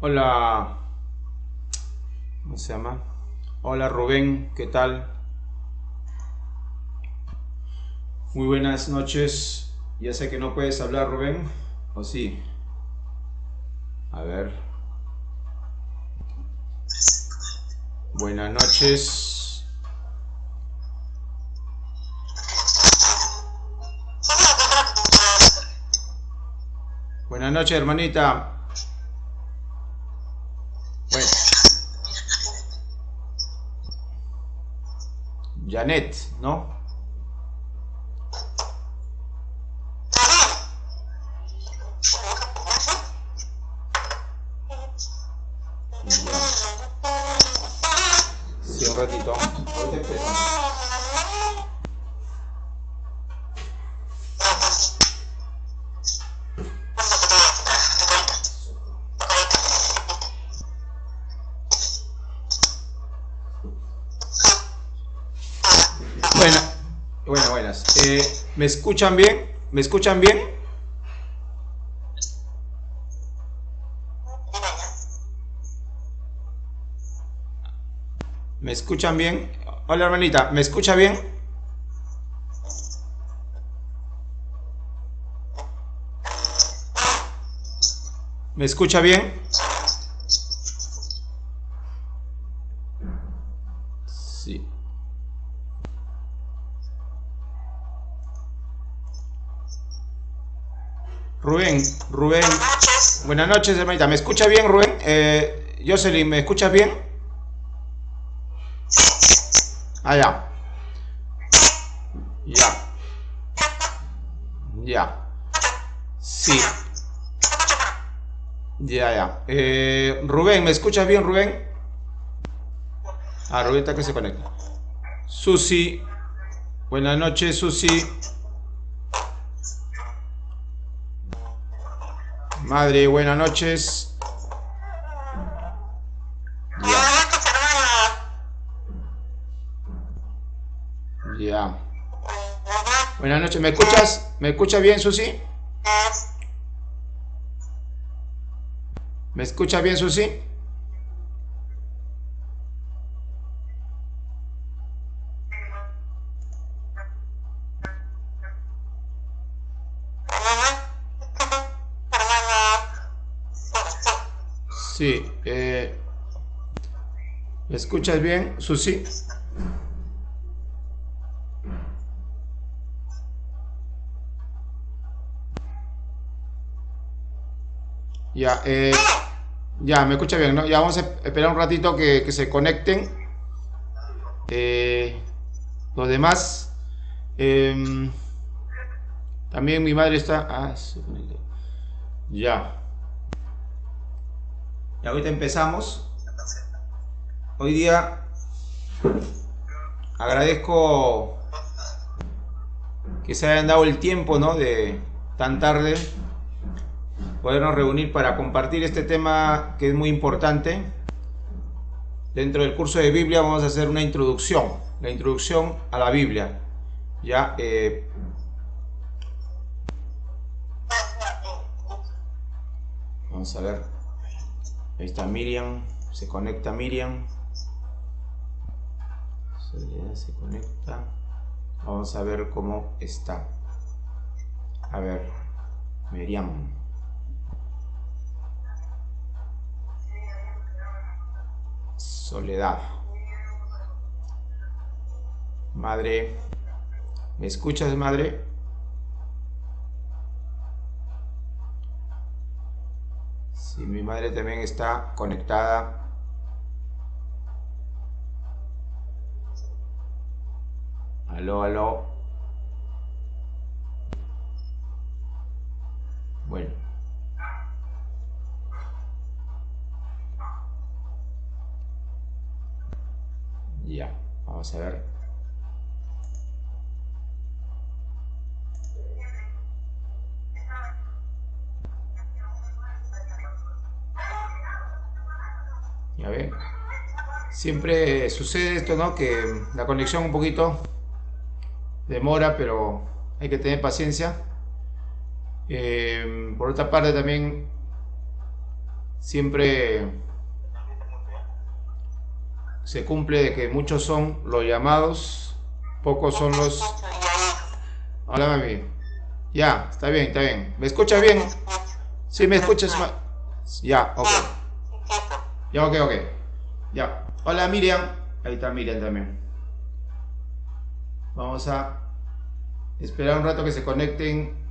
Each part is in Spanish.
Hola, ¿cómo se llama? Hola Rubén, ¿qué tal? Muy buenas noches. Ya sé que no puedes hablar, Rubén. ¿O sí? A ver. Buenas noches. Buenas noches, hermanita. Bueno, Janet, ¿no? Ya. Sí, un ratito. Ahorita empezamos. Bueno, buenas. ¿Me escuchan bien? ¿Me escuchan bien? ¿Me escuchan bien? Hola, hermanita, ¿me escucha bien? ¿Me escucha bien? Sí. Rubén. Buenas noches, hermanita. ¿Me escucha bien, Rubén? Jocelyn, ¿me escuchas bien? Ah, ya. Ya. Ya. Sí. Ya. Rubén, ¿me escuchas bien, Rubén? Ah, Rubén está que se conecta. Susi. Buenas noches, Susi. Madre, buenas noches. Ya. Ya. Buenas noches. ¿Me escuchas? ¿Me escuchas bien, Susi? ¿Me escuchas bien, Susi? Sí. ¿Me escuchas bien, Susi? Ya. Ya, me escucha bien, ¿no? Ya vamos a esperar un ratito que se conecten. Eh, los demás. Em, también mi madre está. Ah, se conectó. Ya. Y ahorita empezamos. Hoy día agradezco que se hayan dado el tiempo, ¿no? De tan tarde podernos reunir para compartir este tema que es muy importante. Dentro del curso de Biblia vamos a hacer una introducción, la introducción a la Biblia. Ya, vamos a ver. Ahí está Miriam, se conecta Miriam. Se conecta. Vamos a ver cómo está. A ver, Miriam. Soledad. Madre, ¿me escuchas, madre? Sí, mi madre también está conectada. Aló, aló. Bueno, ya. Vamos a ver. Ya ve. Siempre sucede esto, ¿no? Que la conexión un poquito demora, pero hay que tener paciencia. Por otra parte, también siempre se cumple de que muchos son los llamados, pocos son los... Hola, mami. Ya, está bien, está bien. ¿Me escuchas bien? Sí, me escuchas. Ya, ok. Ya, ok, ok. Ya. Hola, Miriam. Ahí está Miriam también. Vamos a esperar un rato que se conecten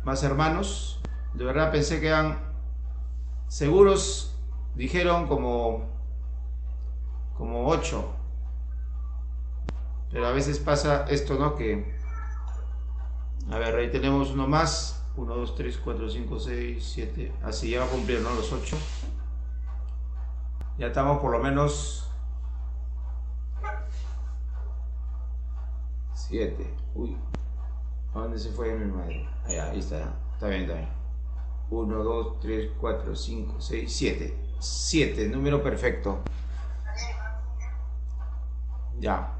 más hermanos. De verdad pensé que eran seguros. Dijeron como 8. Pero a veces pasa esto, ¿no? Que... A ver, ahí tenemos uno más. 1, 2, 3, 4, 5, 6, 7. Así ya va a cumplir, ¿no? Los 8. Ya estamos por lo menos 7. Uy. ¿A dónde se fue mi madre? Ahí está. Está bien, está bien. 1, 2, 3, 4, 5, 6, 7. 7, número perfecto. Ya.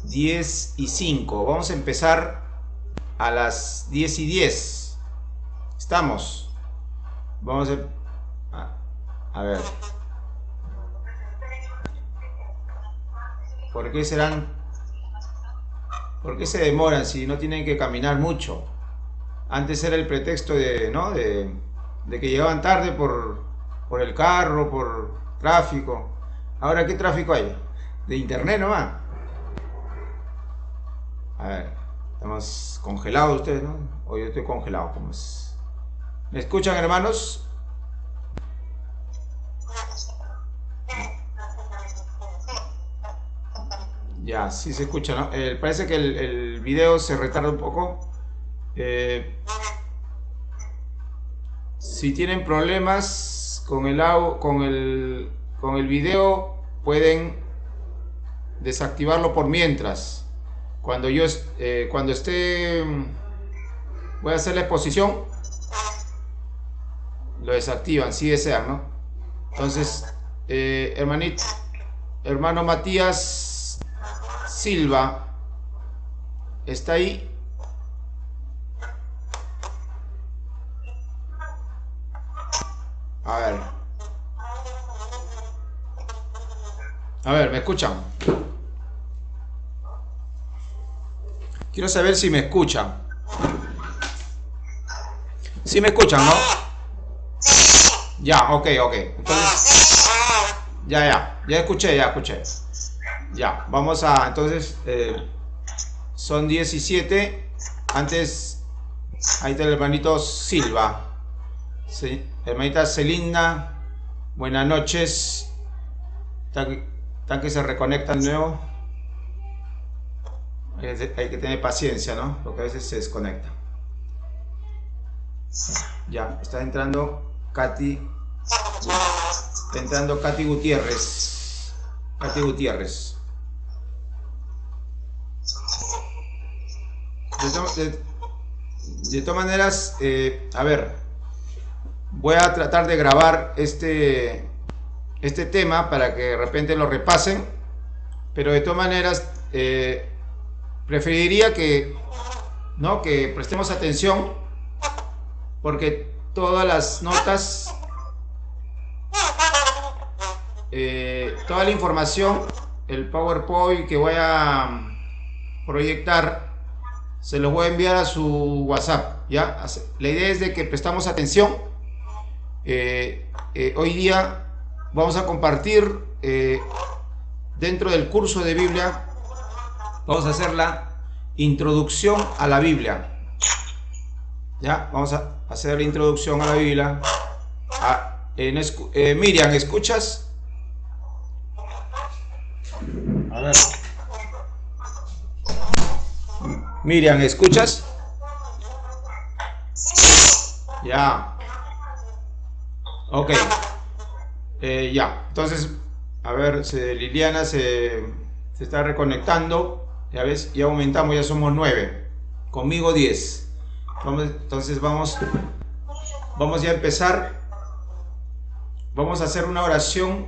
10 y 5. Vamos a empezar a las 10 y 10. ¿Estamos? Vamos a ver. ¿Por qué serán? ¿Por qué se demoran si no tienen que caminar mucho? Antes era el pretexto de, ¿no? de que llegaban tarde por el carro, por tráfico. Ahora, ¿qué tráfico hay? De internet nomás. A ver, estamos congelados ustedes, ¿no? O yo estoy congelado, ¿cómo es? ¿Me escuchan, hermanos? Ya, sí se escucha, ¿no? Parece que el video se retarda un poco. Si tienen problemas con el video, pueden desactivarlo por mientras. Cuando esté, voy a hacer la exposición, lo desactivan si desean, ¿no? Entonces, hermano Matías Silva, ¿está ahí? A ver, ¿me escuchan? Quiero saber si me escuchan. ¿Sí me escuchan, no? Ya, ok. Entonces, ya escuché. Ya, vamos a, entonces, son 17. Antes, ahí está el hermanito Silva. Sí, hermanita Celinda, buenas noches. Están que se reconectan de nuevo. Hay que tener paciencia, ¿no? Porque a veces se desconecta. Ya, está entrando Katy. Está entrando Katy Gutiérrez. De todas maneras, a ver, voy a tratar de grabar este tema para que de repente lo repasen, pero de todas maneras preferiría que prestemos atención, porque todas las notas, toda la información, el PowerPoint que voy a proyectar, se los voy a enviar a su WhatsApp, ¿ya? La idea es de que prestamos atención. Hoy día vamos a compartir dentro del curso de Biblia, vamos a hacer la introducción a la Biblia. Ya, vamos a hacer la introducción a la Biblia. Miriam, ¿escuchas? A ver. Miriam, ¿escuchas? Ya. Ok. Ya. Entonces, a ver, Liliana se está reconectando. Ya ves, ya aumentamos, ya somos 9. Conmigo 10. Entonces vamos ya a empezar. Vamos a hacer una oración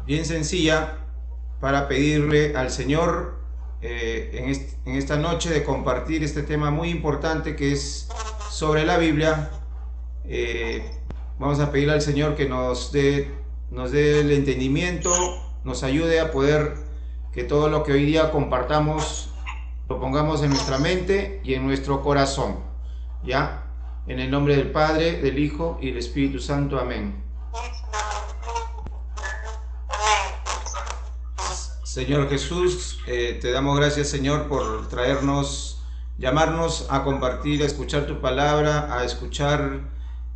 bien sencilla para pedirle al Señor en esta noche de compartir este tema muy importante que es sobre la Biblia, Vamos a pedirle al Señor que nos dé el entendimiento, nos ayude a poder que todo lo que hoy día compartamos lo pongamos en nuestra mente y en nuestro corazón, ¿ya? En el nombre del Padre, del Hijo y del Espíritu Santo. Amén. Señor Jesús, te damos gracias, Señor, por traernos, llamarnos a compartir, a escuchar tu palabra, a escuchar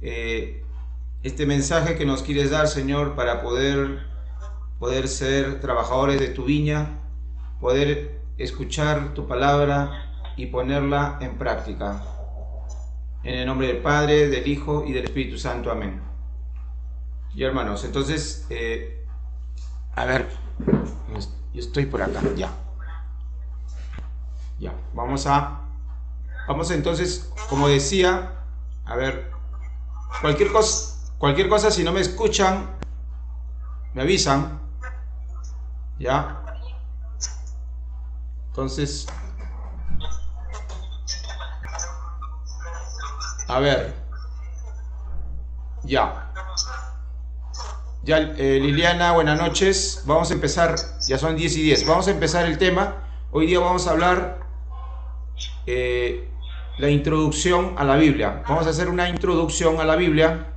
este mensaje que nos quieres dar, Señor, para poder ser trabajadores de tu viña, poder escuchar tu palabra y ponerla en práctica. En el nombre del Padre, del Hijo y del Espíritu Santo. Amén. Y hermanos, entonces, a ver, yo estoy por acá, ya. Vamos entonces, como decía, a ver, cualquier cosa, si no me escuchan, me avisan, ya. Entonces, a ver, ya, Liliana, buenas noches. Vamos a empezar, ya son 10:10. Vamos a empezar el tema. Hoy día vamos a hablar la introducción a la Biblia. Vamos a hacer una introducción a la Biblia,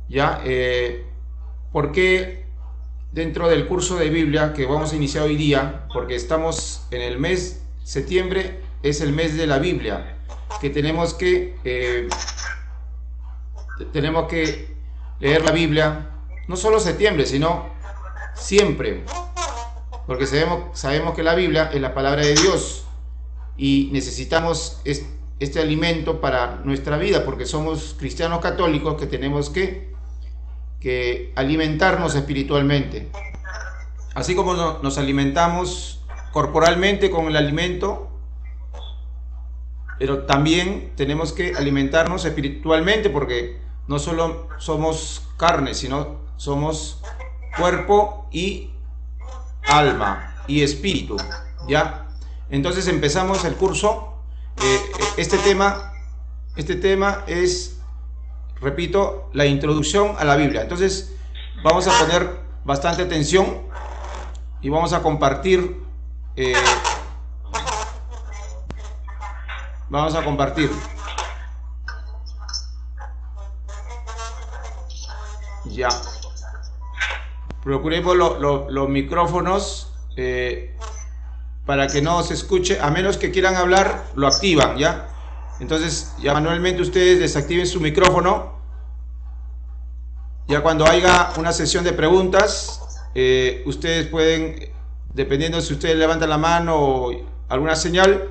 ya. ¿Por qué dentro del curso de Biblia que vamos a iniciar hoy día? Porque estamos en el mes septiembre, es el mes de la Biblia, que tenemos que leer la Biblia, no solo septiembre, sino siempre, porque sabemos que la Biblia es la palabra de Dios y necesitamos este alimento para nuestra vida, porque somos cristianos católicos que tenemos que alimentarnos espiritualmente. Así como nos alimentamos corporalmente con el alimento, pero también tenemos que alimentarnos espiritualmente, porque no solo somos carne, sino somos cuerpo y alma y espíritu, ¿ya? Entonces empezamos el curso. Este tema es, repito, la introducción a la Biblia. Entonces vamos a poner bastante atención y vamos a compartir. Ya. Procuremos los micrófonos para que no se escuche, a menos que quieran hablar, lo activan, ¿ya? Entonces, ya manualmente ustedes desactiven su micrófono. Ya cuando haya una sesión de preguntas, ustedes pueden, dependiendo si ustedes levantan la mano o alguna señal,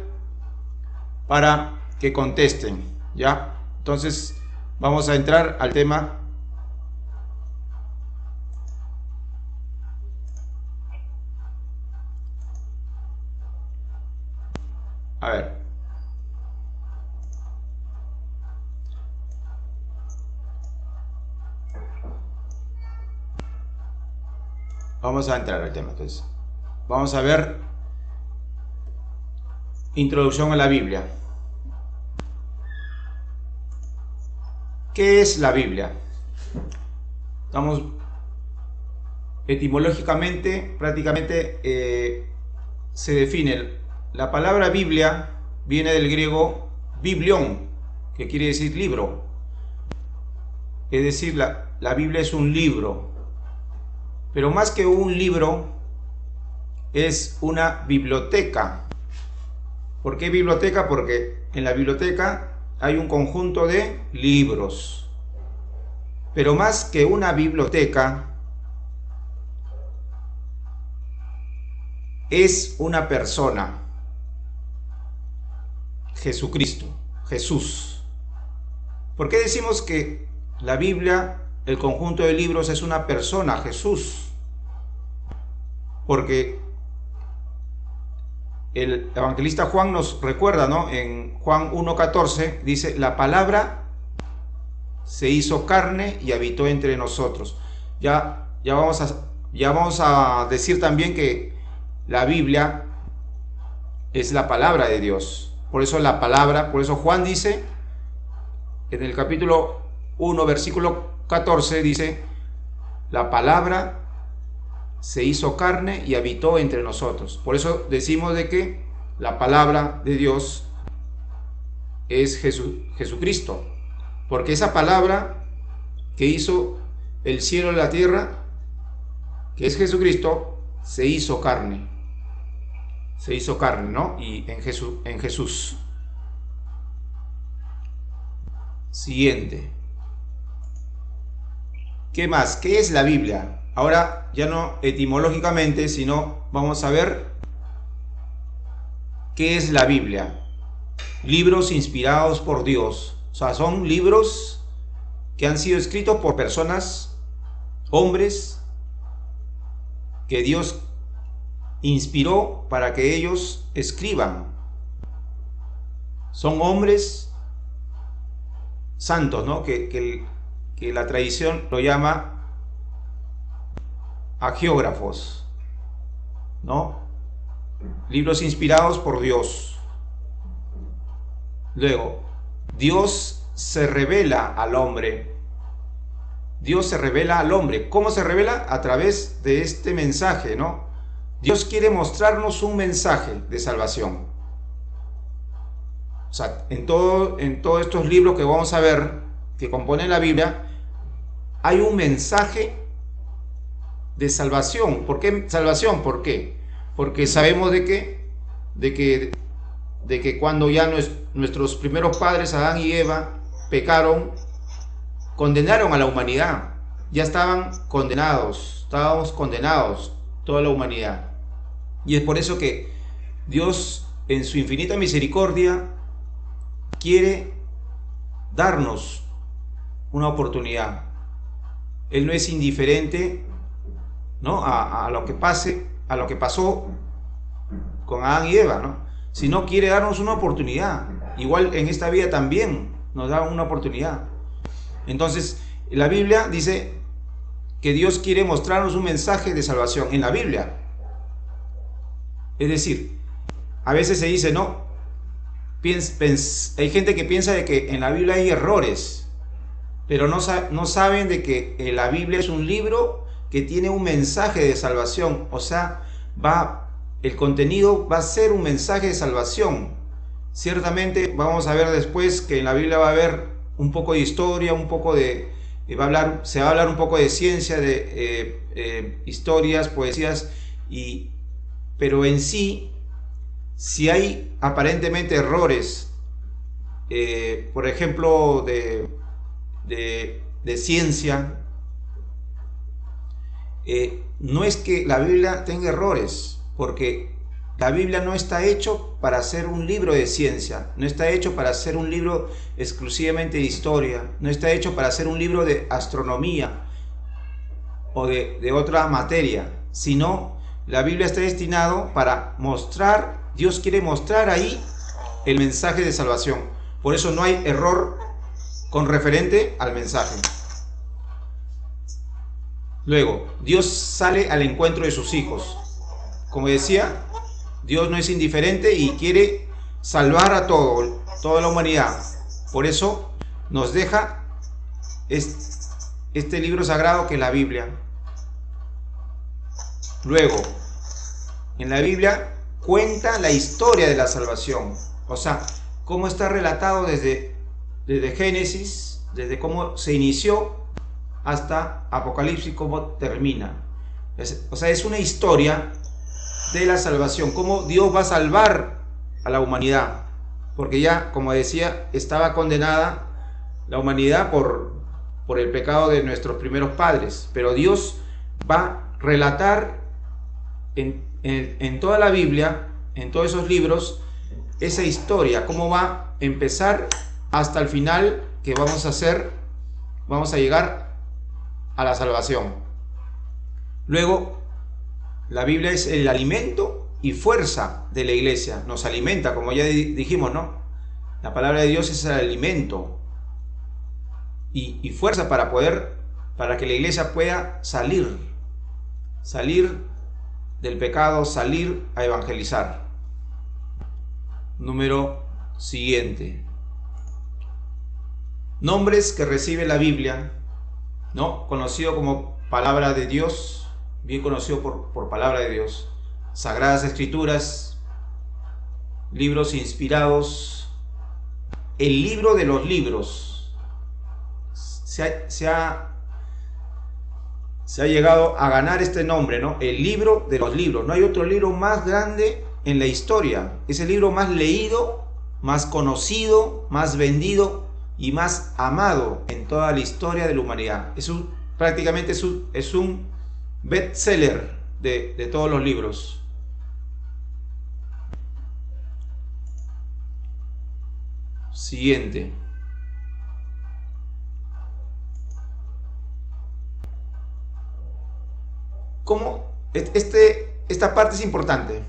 para que contesten, ¿ya? Entonces, vamos a entrar al tema. A ver. Vamos a entrar al tema, entonces. Vamos a ver introducción a la Biblia. ¿Qué es la Biblia? Estamos etimológicamente, prácticamente se define. La palabra Biblia viene del griego biblion, que quiere decir libro. Es decir, la Biblia es un libro. Pero más que un libro, es una biblioteca. ¿Por qué biblioteca? Porque en la biblioteca hay un conjunto de libros. Pero más que una biblioteca, es una persona. Jesucristo, Jesús. ¿Por qué decimos que la Biblia, el conjunto de libros, es una persona, Jesús? Porque el evangelista Juan nos recuerda, ¿no? En Juan 1:14 dice: la palabra se hizo carne y habitó entre nosotros. Ya vamos a decir también que la Biblia es la palabra de Dios. Por eso Juan dice en el capítulo 1, versículo 14 dice: la palabra se hizo carne y habitó entre nosotros. Por eso decimos de que la palabra de Dios es Jesucristo, porque esa palabra que hizo el cielo y la tierra, que es Jesucristo, se hizo carne, ¿no? Y en Jesús. Siguiente. ¿Qué más? ¿Qué es la Biblia? Ahora ya no etimológicamente, sino vamos a ver qué es la Biblia. Libros inspirados por Dios. O sea, son libros que han sido escritos por personas, hombres, que Dios inspiró para que ellos escriban. Son hombres santos, ¿no? Que la tradición lo llama hagiógrafos, ¿no? Libros inspirados por Dios. Luego, Dios se revela al hombre. Dios se revela al hombre. ¿Cómo se revela? A través de este mensaje, ¿no? Dios quiere mostrarnos un mensaje de salvación. O sea, en todos estos libros que vamos a ver, que componen la Biblia, hay un mensaje de salvación. ¿Por qué salvación? ¿Por qué? Porque sabemos de que cuando ya nuestros primeros padres, Adán y Eva, pecaron, condenaron a la humanidad. Ya estábamos condenados, toda la humanidad. Y es por eso que Dios, en su infinita misericordia, quiere darnos una oportunidad. Él no es indiferente, ¿no?, a lo que pasó con Adán y Eva, ¿no?, sino quiere darnos una oportunidad. Igual en esta vida también nos da una oportunidad. Entonces, la Biblia dice que Dios quiere mostrarnos un mensaje de salvación en la Biblia. Es decir, a veces se dice, no, hay gente que piensa de que en la Biblia hay errores, pero no saben de que la Biblia es un libro que tiene un mensaje de salvación. O sea, el contenido va a ser un mensaje de salvación. Ciertamente vamos a ver después que en la Biblia va a haber un poco de historia, se va a hablar un poco de ciencia, de historias, poesías, pero en sí, si hay aparentemente errores, por ejemplo, de ciencia, no es que la Biblia tenga errores, porque la Biblia no está hecho para ser un libro de ciencia, no está hecho para ser un libro exclusivamente de historia, no está hecho para ser un libro de astronomía o de otra materia, sino la Biblia está destinado para mostrar, Dios quiere mostrar ahí el mensaje de salvación. Por eso no hay error con referente al mensaje. Luego, Dios sale al encuentro de sus hijos. Como decía, Dios no es indiferente y quiere salvar a toda la humanidad. Por eso nos deja este libro sagrado que es la Biblia. Luego, en la Biblia cuenta la historia de la salvación. O sea, cómo está relatado desde Génesis, desde cómo se inició hasta Apocalipsis, cómo termina. O sea, es una historia de la salvación, cómo Dios va a salvar a la humanidad, porque ya, como decía, estaba condenada la humanidad por el pecado de nuestros primeros padres, pero Dios va a relatar en toda la Biblia, en todos esos libros, esa historia, cómo va a empezar hasta el final que vamos a llegar a la salvación. Luego, la Biblia es el alimento y fuerza de la iglesia. Nos alimenta, como ya dijimos, ¿no? La palabra de Dios es el alimento y fuerza para que la iglesia pueda salir del pecado, salir a evangelizar. Número nombres que recibe la Biblia, ¿no? Conocido como palabra de Dios, bien conocido por palabra de Dios, Sagradas Escrituras, libros inspirados, el libro de los libros. Se ha llegado a ganar este nombre, ¿no? El libro de los libros. No hay otro libro más grande en la historia. Es el libro más leído, más conocido, más vendido y más amado en toda la historia de la humanidad. Prácticamente es un bestseller de todos los libros. Siguiente. ¿Cómo? Esta parte es importante.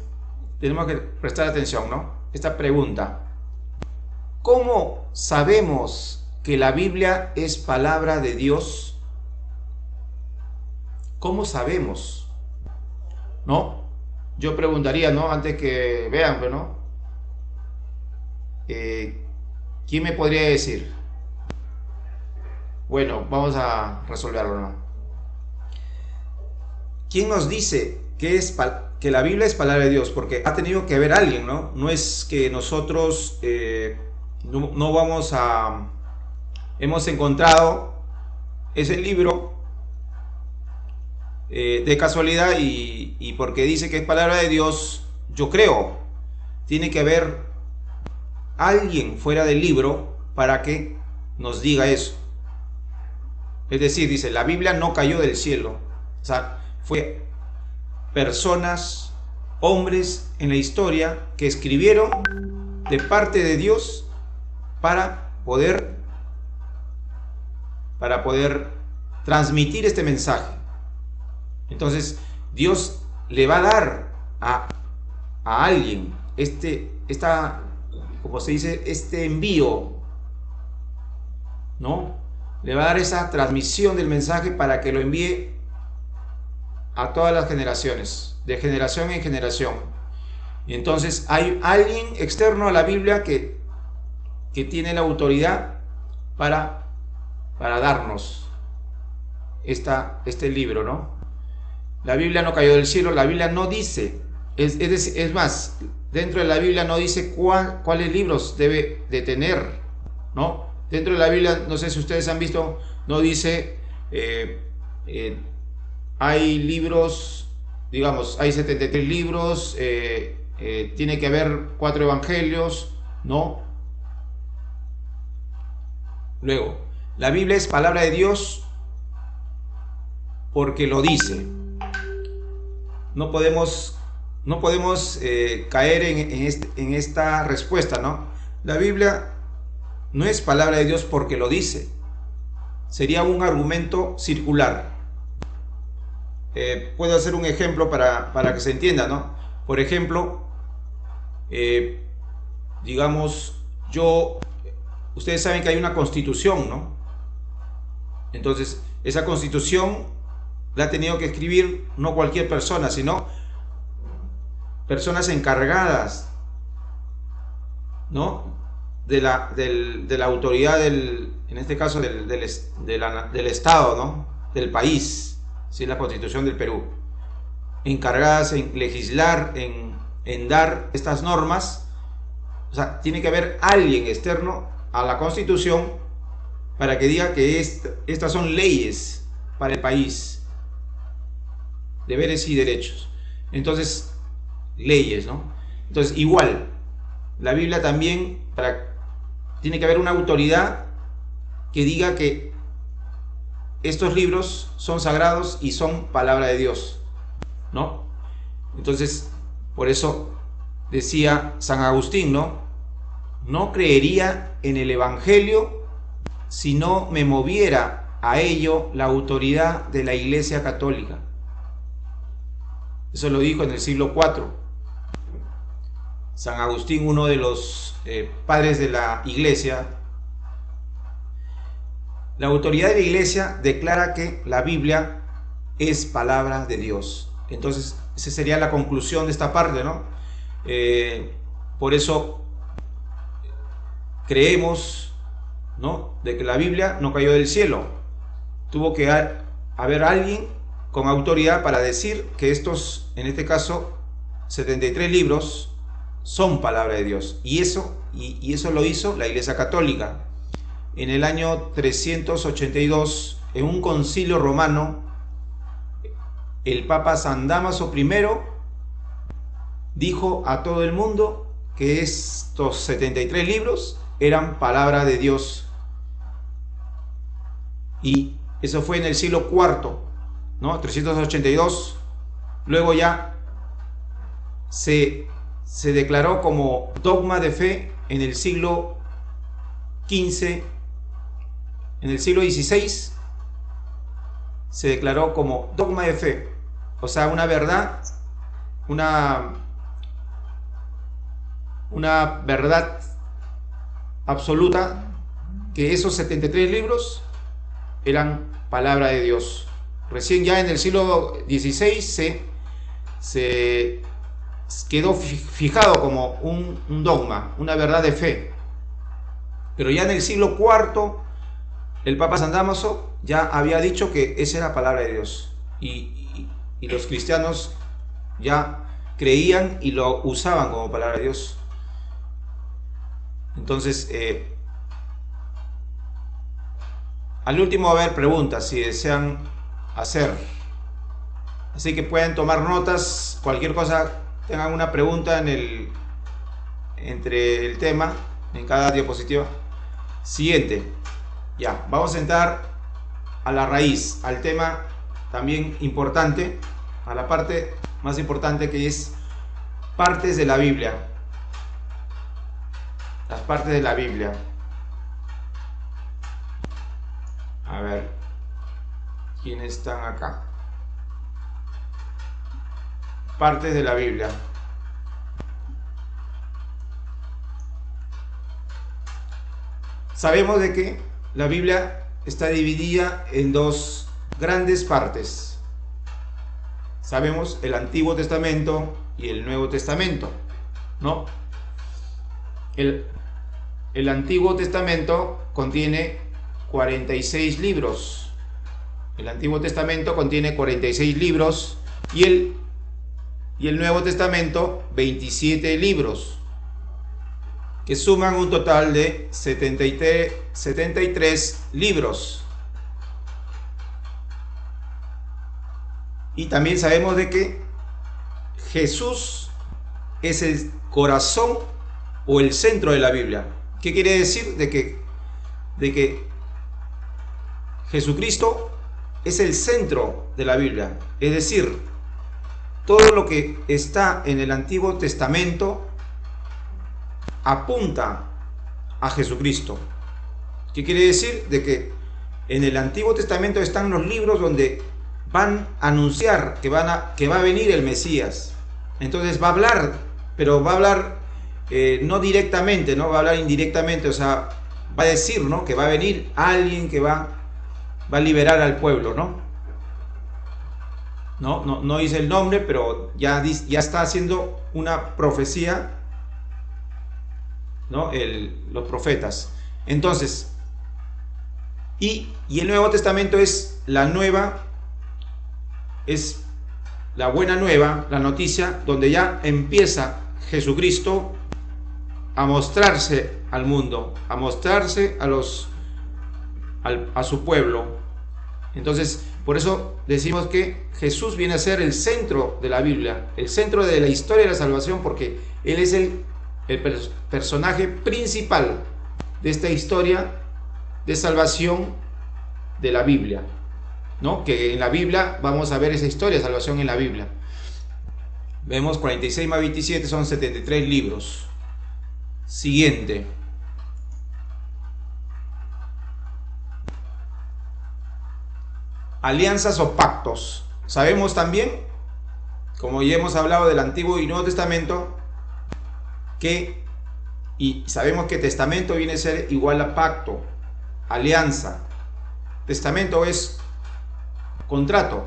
Tenemos que prestar atención, ¿no? Esta pregunta. ¿Cómo sabemos que la Biblia es palabra de Dios? ¿Cómo sabemos? ¿No? Yo preguntaría, ¿no? Antes que vean, ¿no? ¿Quién me podría decir? Bueno, vamos a resolverlo, ¿no? ¿Quién nos dice que la Biblia es palabra de Dios? Porque ha tenido que haber alguien, ¿no? No es que nosotros no vamos a... Hemos encontrado ese libro de casualidad y porque dice que es palabra de Dios, yo creo. Tiene que haber alguien fuera del libro para que nos diga eso. Es decir, dice, la Biblia no cayó del cielo. O sea, fue personas, hombres en la historia que escribieron de parte de Dios para poder transmitir este mensaje. Entonces, Dios le va a dar a alguien como se dice, este envío, ¿no? Le va a dar esa transmisión del mensaje para que lo envíe a todas las generaciones, de generación en generación. Y entonces hay alguien externo a la Biblia que tiene la autoridad para darnos este libro, ¿no? La Biblia no cayó del cielo, la Biblia no dice, es más, dentro de la Biblia no dice cuáles libros debe de tener, ¿no? Dentro de la Biblia, no sé si ustedes han visto, no dice, hay libros, digamos, hay 73 libros, tiene que haber 4 evangelios, ¿no? Luego, la Biblia es palabra de Dios porque lo dice. No podemos caer en esta respuesta, ¿no? La Biblia no es palabra de Dios porque lo dice. Sería un argumento circular. Puedo hacer un ejemplo para que se entienda, ¿no? Por ejemplo, digamos, ustedes saben que hay una constitución, ¿no? Entonces, esa constitución la ha tenido que escribir no cualquier persona, sino personas encargadas, ¿no? de la autoridad en este caso del Estado, ¿no? Del país, ¿sí? La Constitución del Perú, encargadas en legislar, en dar estas normas. O sea, tiene que haber alguien externo a la Constitución para que diga que estas son leyes para el país, deberes y derechos. Entonces, leyes, ¿no? Entonces, igual, la Biblia también, tiene que haber una autoridad que diga que estos libros son sagrados y son palabra de Dios, ¿no? Entonces, por eso decía San Agustín, ¿no? No creería en el Evangelio si no me moviera a ello la autoridad de la Iglesia Católica. Eso lo dijo en el siglo IV. San Agustín, uno de los padres de la Iglesia. La autoridad de la Iglesia declara que la Biblia es palabra de Dios. Entonces, esa sería la conclusión de esta parte, ¿no? Por eso creemos ¿no? De que la Biblia no cayó del cielo. Tuvo que haber alguien con autoridad para decir que estos, en este caso, 73 libros son palabra de Dios. Y eso lo hizo la Iglesia Católica. En el año 382, en un concilio romano, el Papa San Dámaso I dijo a todo el mundo que estos 73 libros eran palabra de Dios. Y eso fue en el siglo IV, ¿no? 382. Luego ya se declaró como dogma de fe en el siglo XV. En el siglo XVI se declaró como dogma de fe, o sea, una verdad, una verdad absoluta, que esos 73 libros eran palabra de Dios. Recién ya en el siglo XVI se quedó fijado como un dogma, una verdad de fe. Pero ya en el siglo IV, el Papa San Dámaso ya había dicho que esa era palabra de Dios. Y los cristianos ya creían y lo usaban como palabra de Dios. Entonces, al último va a haber preguntas si desean hacer. Así que pueden tomar notas, cualquier cosa, tengan una pregunta entre el tema, en cada diapositiva. Siguiente. Ya, vamos a entrar a la raíz, al tema también importante, a la parte más importante, que es partes de la Biblia. Las partes de la Biblia. A ver, ¿quiénes están acá? Partes de la Biblia. Sabemos de que la Biblia está dividida en dos grandes partes. Sabemos el Antiguo Testamento y el Nuevo Testamento, ¿no? El Antiguo Testamento contiene 46 libros. El Antiguo Testamento contiene 46 libros y el Nuevo Testamento 27 libros, que suman un total de 73 libros. Y también sabemos de que Jesús es el corazón o el centro de la Biblia. ¿Qué quiere decir? De que Jesucristo es el centro de la Biblia. Es decir, todo lo que está en el Antiguo Testamento apunta a Jesucristo. ¿Qué quiere decir? De que en el Antiguo Testamento están los libros donde van a anunciar que va a venir el Mesías. Entonces va a hablar, pero va a hablar no directamente, ¿no? Va a hablar indirectamente, o sea, va a decir, ¿no?, que va a venir alguien que va a liberar al pueblo, ¿no? No dice el nombre, pero ya está haciendo una profecía, ¿no? Los profetas. Entonces, y el Nuevo Testamento es la buena nueva, la noticia, donde ya empieza Jesucristo a mostrarse al mundo, a mostrarse a su pueblo. Entonces, por eso decimos que Jesús viene a ser el centro de la Biblia, el centro de la historia de la salvación, porque Él es el personaje principal de esta historia de salvación de la Biblia, ¿no? Que en la Biblia vamos a ver esa historia de salvación en la Biblia. Vemos 46 más 27 son 73 libros. Siguiente. Alianzas o pactos. Sabemos también, como ya hemos hablado del Antiguo y Nuevo Testamento, y sabemos que testamento viene a ser igual a pacto, alianza. Testamento es contrato,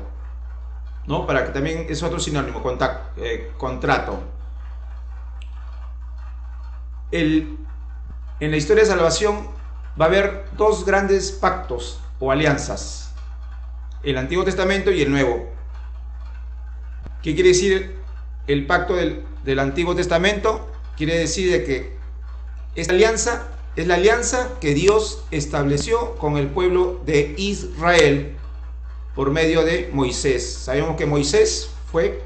¿no? Para que también es otro sinónimo, contrato. En la historia de salvación va a haber dos grandes pactos o alianzas, el Antiguo Testamento y el Nuevo. ¿Qué quiere decir el pacto del Antiguo Testamento? Quiere decir de que esta alianza es la alianza que Dios estableció con el pueblo de Israel por medio de Moisés. Sabemos que Moisés fue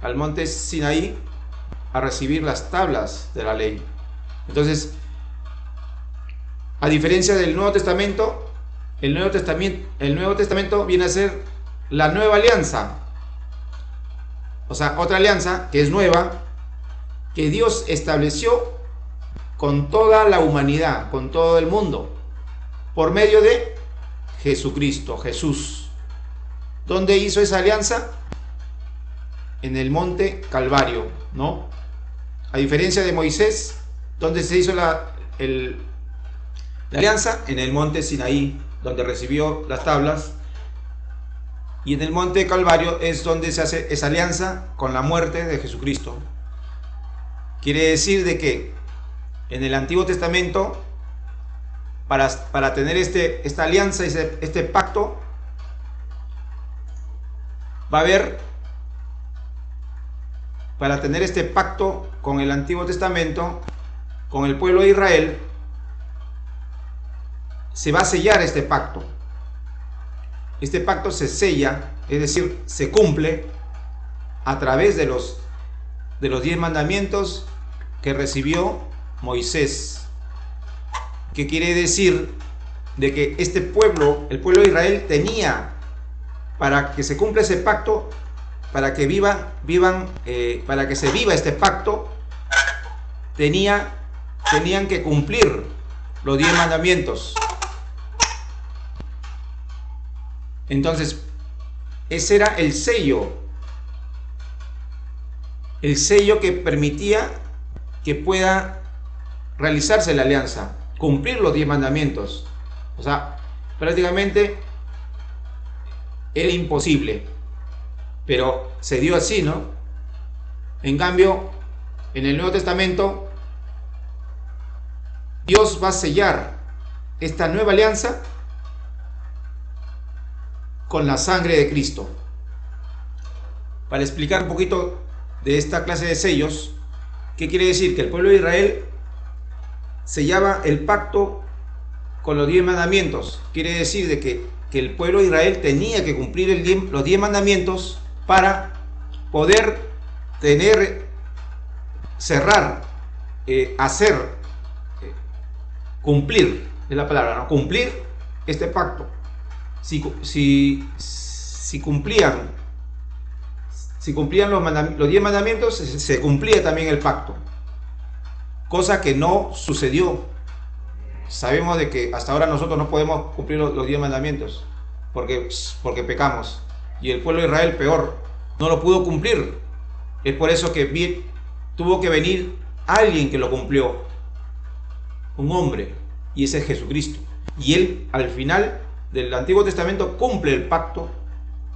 al monte Sinaí a recibir las tablas de la ley. Entonces, a diferencia del Nuevo Testamento, el Nuevo Testamento viene a ser la nueva alianza. O sea, otra alianza que es nueva, que Dios estableció con toda la humanidad, con todo el mundo, por medio de Jesucristo, Jesús. ¿Dónde hizo esa alianza? En el monte Calvario, ¿no? A diferencia de Moisés, ¿dónde se hizo la alianza? En el monte Sinaí, donde recibió las tablas. Y en el monte Calvario es donde se hace esa alianza con la muerte de Jesucristo. Quiere decir de que en el Antiguo Testamento, para tener esta alianza, este pacto, va a haber, para tener este pacto con el Antiguo Testamento, con el pueblo de Israel, se va a sellar este pacto. Este pacto se sella, es decir, se cumple a través de los 10 mandamientos que recibió Moisés. ¿Qué quiere decir? De que este pueblo, el pueblo de Israel, tenía, para que se cumpla ese pacto, para que para que se viva este pacto, tenían que cumplir los 10 mandamientos. Entonces, ese era el sello que permitía que pueda realizarse la alianza, cumplir los 10 mandamientos. O sea, prácticamente era imposible, pero se dio así, ¿no? En cambio, en el Nuevo Testamento, Dios va a sellar esta nueva alianza con la sangre de Cristo. Para explicar un poquito de esta clase de sellos, ¿qué quiere decir? Que el pueblo de Israel sellaba el pacto con los 10 mandamientos. Quiere decir de que el pueblo de Israel tenía que cumplir los 10 mandamientos para poder cumplir, es la palabra, ¿no? Cumplir este pacto. Si cumplían los 10 mandamientos, se cumplía también el pacto. Cosa que no sucedió. Sabemos de que hasta ahora nosotros no podemos cumplir los 10 mandamientos porque pecamos. Y el pueblo de Israel, peor, no lo pudo cumplir. Es por eso que tuvo que venir alguien que lo cumplió. Un hombre. Y ese es Jesucristo. Y él, al final del Antiguo Testamento, cumple el pacto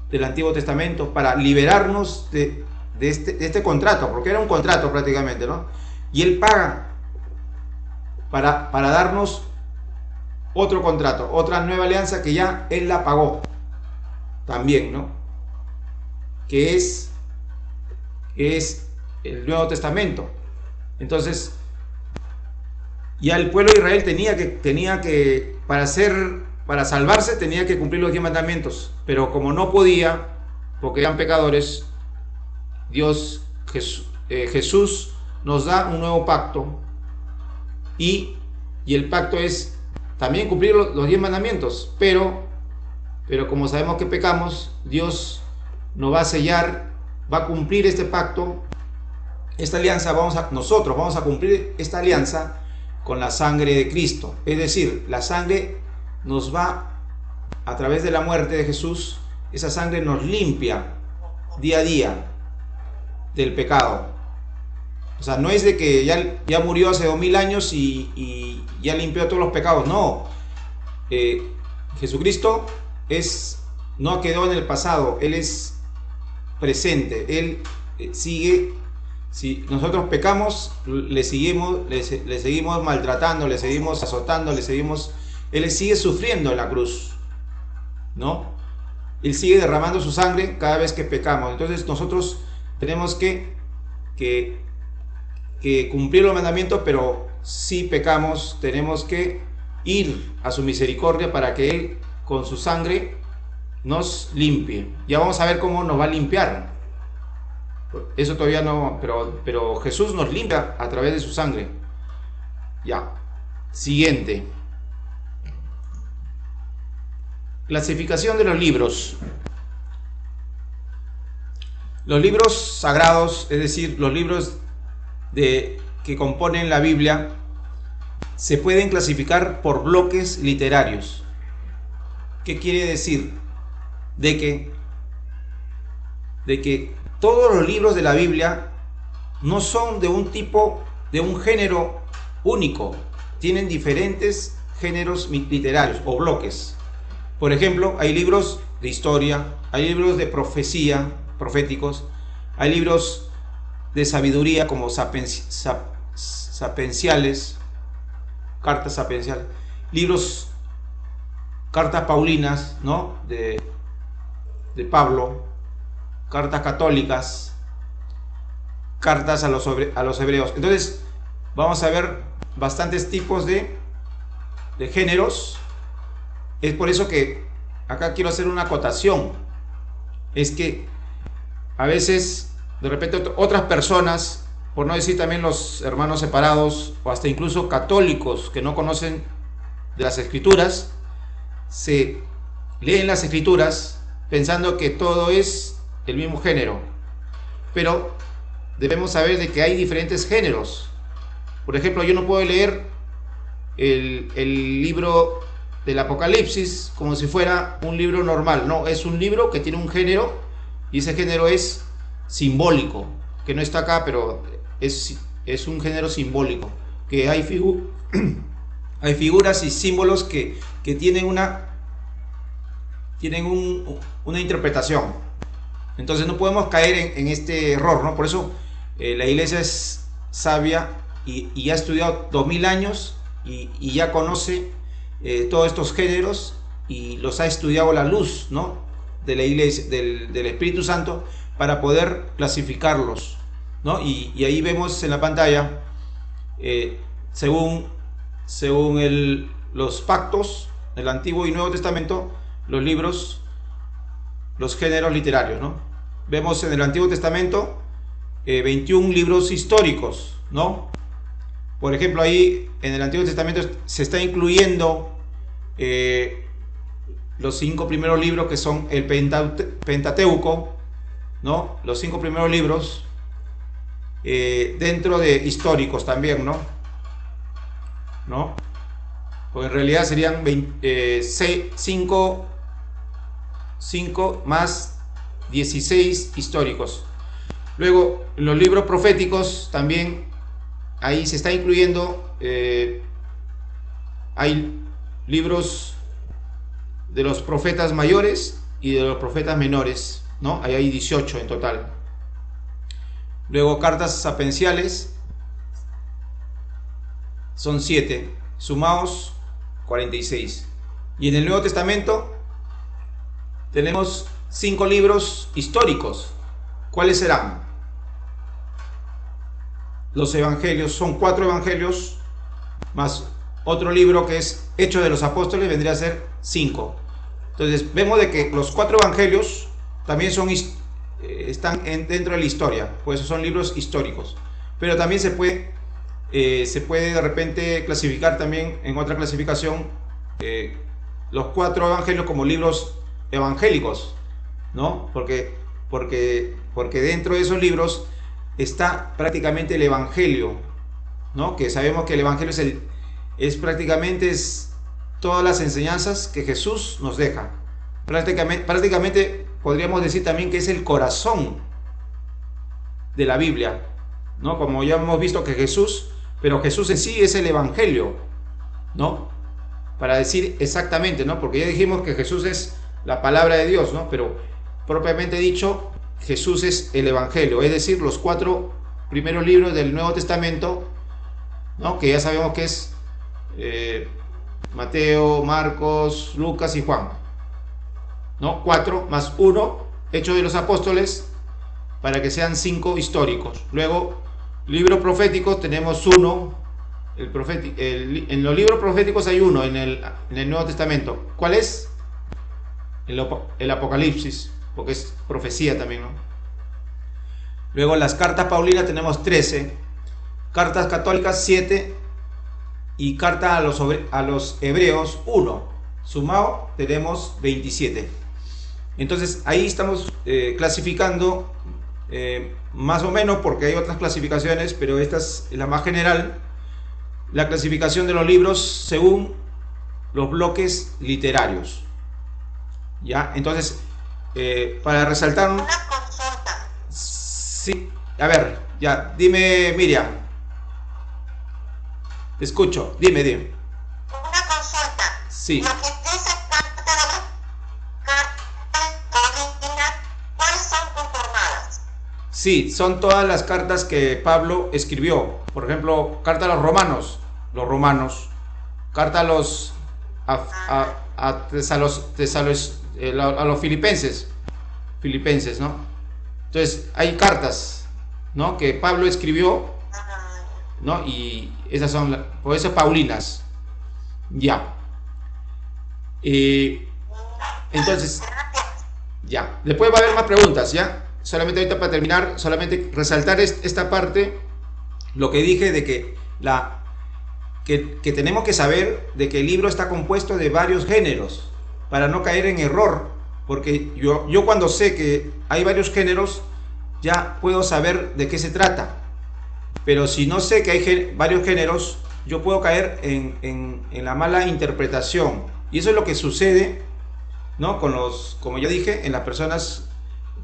del Antiguo Testamento para liberarnos de este contrato, porque era un contrato prácticamente, ¿no? Y él paga para darnos otro contrato, otra nueva alianza que ya él la pagó también, ¿no? Que es el Nuevo Testamento. Entonces, ya el pueblo de Israel tenía que para salvarse tenía que cumplir los 10 mandamientos, pero como no podía, porque eran pecadores, Jesús nos da un nuevo pacto, y el pacto es también cumplir los 10 mandamientos, pero como sabemos que pecamos, Dios nos va a sellar, va a cumplir este pacto, esta alianza. Nosotros vamos a cumplir esta alianza con la sangre de Cristo. Es decir, la sangre nos va, a través de la muerte de Jesús, esa sangre nos limpia día a día del pecado. O sea, no es de que ya murió hace 2000 años y ya limpió todos los pecados. No. Jesucristo no quedó en el pasado. Él es presente. Él sigue Si nosotros pecamos, le seguimos maltratando, le seguimos azotando, Él sigue sufriendo en la cruz, ¿no? Él sigue derramando su sangre cada vez que pecamos. Entonces nosotros tenemos que cumplir los mandamientos, pero si pecamos tenemos que ir a su misericordia para que Él con su sangre nos limpie. Ya vamos a ver cómo nos va a limpiar. Eso todavía no, pero Jesús nos limpia a través de su sangre. Ya. Siguiente. Clasificación de los libros. Los libros sagrados, es decir, los libros que componen la Biblia, se pueden clasificar por bloques literarios. ¿Qué quiere decir? De que todos los libros de la Biblia no son de un tipo, de un género único. Tienen diferentes géneros literarios o bloques. Por ejemplo, hay libros de historia, hay libros de profecía, proféticos, hay libros de sabiduría como sapienciales, cartas sapienciales, libros, cartas paulinas, ¿no? de Pablo, cartas católicas, cartas a los hebreos. Entonces vamos a ver bastantes tipos de géneros. Es por eso que acá quiero hacer una acotación. Es que a veces, de repente, otras personas, por no decir también los hermanos separados, o hasta incluso católicos que no conocen de las Escrituras, se leen las Escrituras pensando que todo es el mismo género. Pero debemos saber de que hay diferentes géneros. Por ejemplo, yo no puedo leer el libro del Apocalipsis como si fuera un libro normal. No, es un libro que tiene un género, y ese género es simbólico, que no está acá, pero es un género simbólico, que hay figuras y símbolos que tienen una interpretación. Entonces no podemos caer en este error, ¿no? Por eso la iglesia es sabia y ha estudiado 2000 años y ya conoce todos estos géneros y los ha estudiado a la luz, ¿no? de la iglesia, del Espíritu Santo, para poder clasificarlos, ¿no? Y ahí vemos en la pantalla, según los pactos del Antiguo y Nuevo Testamento, los libros, los géneros literarios, ¿no? Vemos en el Antiguo Testamento 21 libros históricos, ¿no? Por ejemplo, ahí en el Antiguo Testamento se está incluyendo los 5 primeros libros, que son el Pentateuco, ¿no? Los 5 primeros libros, dentro de históricos también, ¿no? Porque en realidad serían 5 más 16 históricos. Luego, los libros proféticos también, ahí se está incluyendo, hay libros de los profetas mayores y de los profetas menores, ¿no? Ahí hay 18 en total. Luego, cartas sapienciales son 7, sumados 46. Y en el Nuevo Testamento tenemos 5 libros históricos. ¿Cuáles serán? Los evangelios, son 4 evangelios más otro libro que es Hechos de los Apóstoles, vendría a ser 5. Entonces vemos de que los 4 evangelios también están dentro de la historia, pues son libros históricos. Pero también se puede de repente clasificar también en otra clasificación los 4 evangelios como libros evangélicos, ¿no? Porque dentro de esos libros está prácticamente el evangelio, ¿no? Que sabemos que el evangelio es prácticamente todas las enseñanzas que Jesús nos deja. Prácticamente podríamos decir también que es el corazón de la Biblia, ¿no? Como ya hemos visto que Jesús en sí es el evangelio, ¿no? Para decir exactamente, ¿no? Porque ya dijimos que Jesús es la palabra de Dios, ¿no? Pero propiamente dicho, Jesús es el evangelio, es decir, los 4 primeros libros del Nuevo Testamento, ¿no? Que ya sabemos que es Mateo, Marcos, Lucas y Juan, ¿no? 4 más 1, Hechos de los Apóstoles, para que sean 5 históricos. Luego, libros proféticos, tenemos uno. En los libros proféticos hay uno en el Nuevo Testamento. ¿Cuál es? El Apocalipsis, porque es profecía también, ¿no? Luego las cartas paulinas tenemos 13, cartas católicas 7 y carta a los hebreos 1. Sumado tenemos 27. Entonces ahí estamos clasificando más o menos, porque hay otras clasificaciones, pero esta es la más general, la clasificación de los libros según los bloques literarios. ¿Ya? Entonces, para resaltar... Una consulta. Sí, a ver, ya, dime, Miriam. Te escucho, dime. Una consulta. Sí. Lo que dice ¿cuáles son conformadas? Sí, son todas las cartas que Pablo escribió. Por ejemplo, carta a los romanos, carta a los filipenses, ¿no? Entonces, hay cartas, ¿no? Que Pablo escribió, ¿no? Y esas son, por eso paulinas. Ya. Entonces, ya. Después va a haber más preguntas, ¿ya? Solamente ahorita para terminar, solamente resaltar esta parte, lo que dije de que tenemos que saber de que el libro está compuesto de varios géneros, para no caer en error, porque yo cuando sé que hay varios géneros, ya puedo saber de qué se trata. Pero si no sé que hay varios géneros, yo puedo caer en la mala interpretación. Y eso es lo que sucede, ¿no? Como ya dije, en las personas,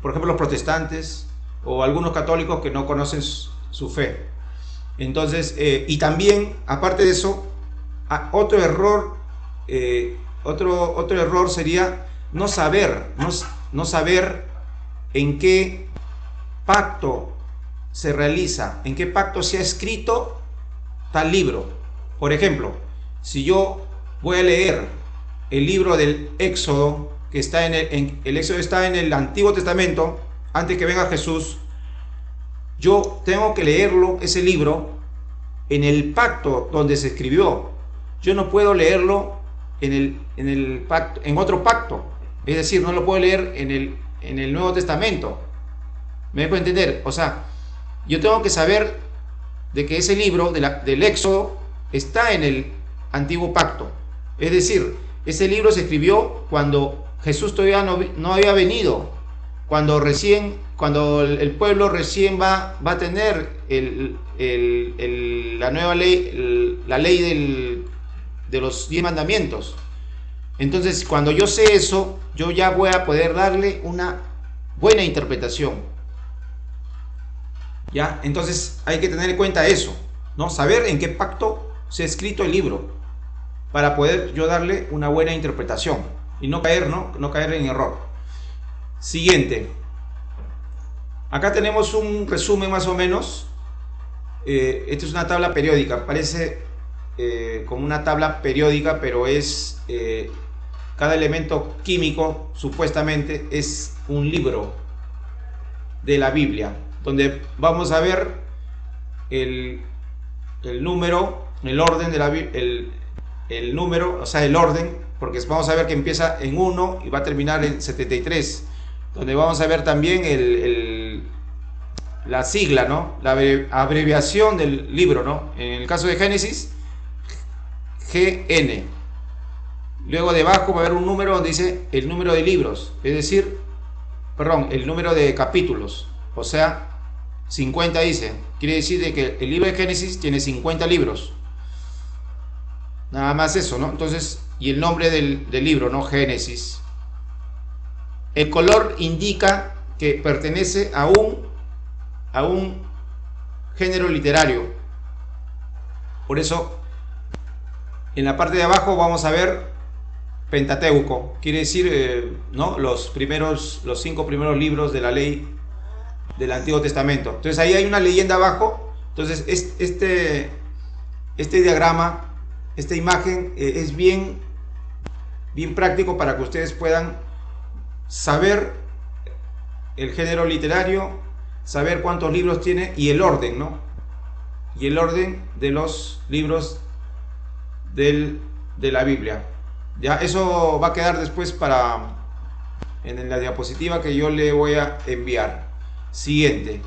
por ejemplo, los protestantes o algunos católicos que no conocen su fe. Entonces, y también, aparte de eso, otro error sería no saber en qué pacto se realiza, en qué pacto se ha escrito tal libro. Por ejemplo, si yo voy a leer el libro del Éxodo, que está el Éxodo está en el Antiguo Testamento, antes que venga Jesús, yo tengo que leerlo, ese libro, en el pacto donde se escribió. Yo no puedo leerlo en otro pacto, es decir, no lo puedo leer en el Nuevo Testamento. ¿Me dejo entender? O sea, yo tengo que saber de que ese libro del Éxodo está en el Antiguo Pacto. Es decir, ese libro se escribió cuando Jesús todavía no había venido, cuando el pueblo recién va a tener la nueva ley, la ley de los 10 mandamientos. Entonces, cuando yo sé eso, yo ya voy a poder darle una buena interpretación. ¿Ya? Entonces hay que tener en cuenta eso, ¿no? Saber en qué pacto se ha escrito el libro, para poder yo darle una buena interpretación y no caer en error. Siguiente. Acá tenemos un resumen más o menos. Esta es una tabla periódica, parece como una tabla periódica, pero es cada elemento químico supuestamente es un libro de la Biblia, donde vamos a ver el número, el orden de el número, o sea, el orden, porque vamos a ver que empieza en 1 y va a terminar en 73, donde vamos a ver también la sigla, ¿no? La abreviación del libro, ¿no? En el caso de Génesis, GN. Luego debajo va a haber un número donde dice el número de libros, es decir, el número de capítulos, o sea, 50 dice. Quiere decir de que el libro de Génesis tiene 50 libros. Nada más eso, ¿no? Entonces, y el nombre del libro, ¿no? Génesis. El color indica que pertenece a un género literario. Por eso, en la parte de abajo vamos a ver Pentateuco. Quiere decir, ¿no? Los 5 primeros libros de la ley del Antiguo Testamento. Entonces ahí hay una leyenda abajo. Entonces este diagrama, esta imagen es bien práctico para que ustedes puedan saber el género literario, saber cuántos libros tiene y el orden, ¿no? Y el orden de los libros de la Biblia. Ya, eso va a quedar después en la diapositiva que yo le voy a enviar. Siguiente.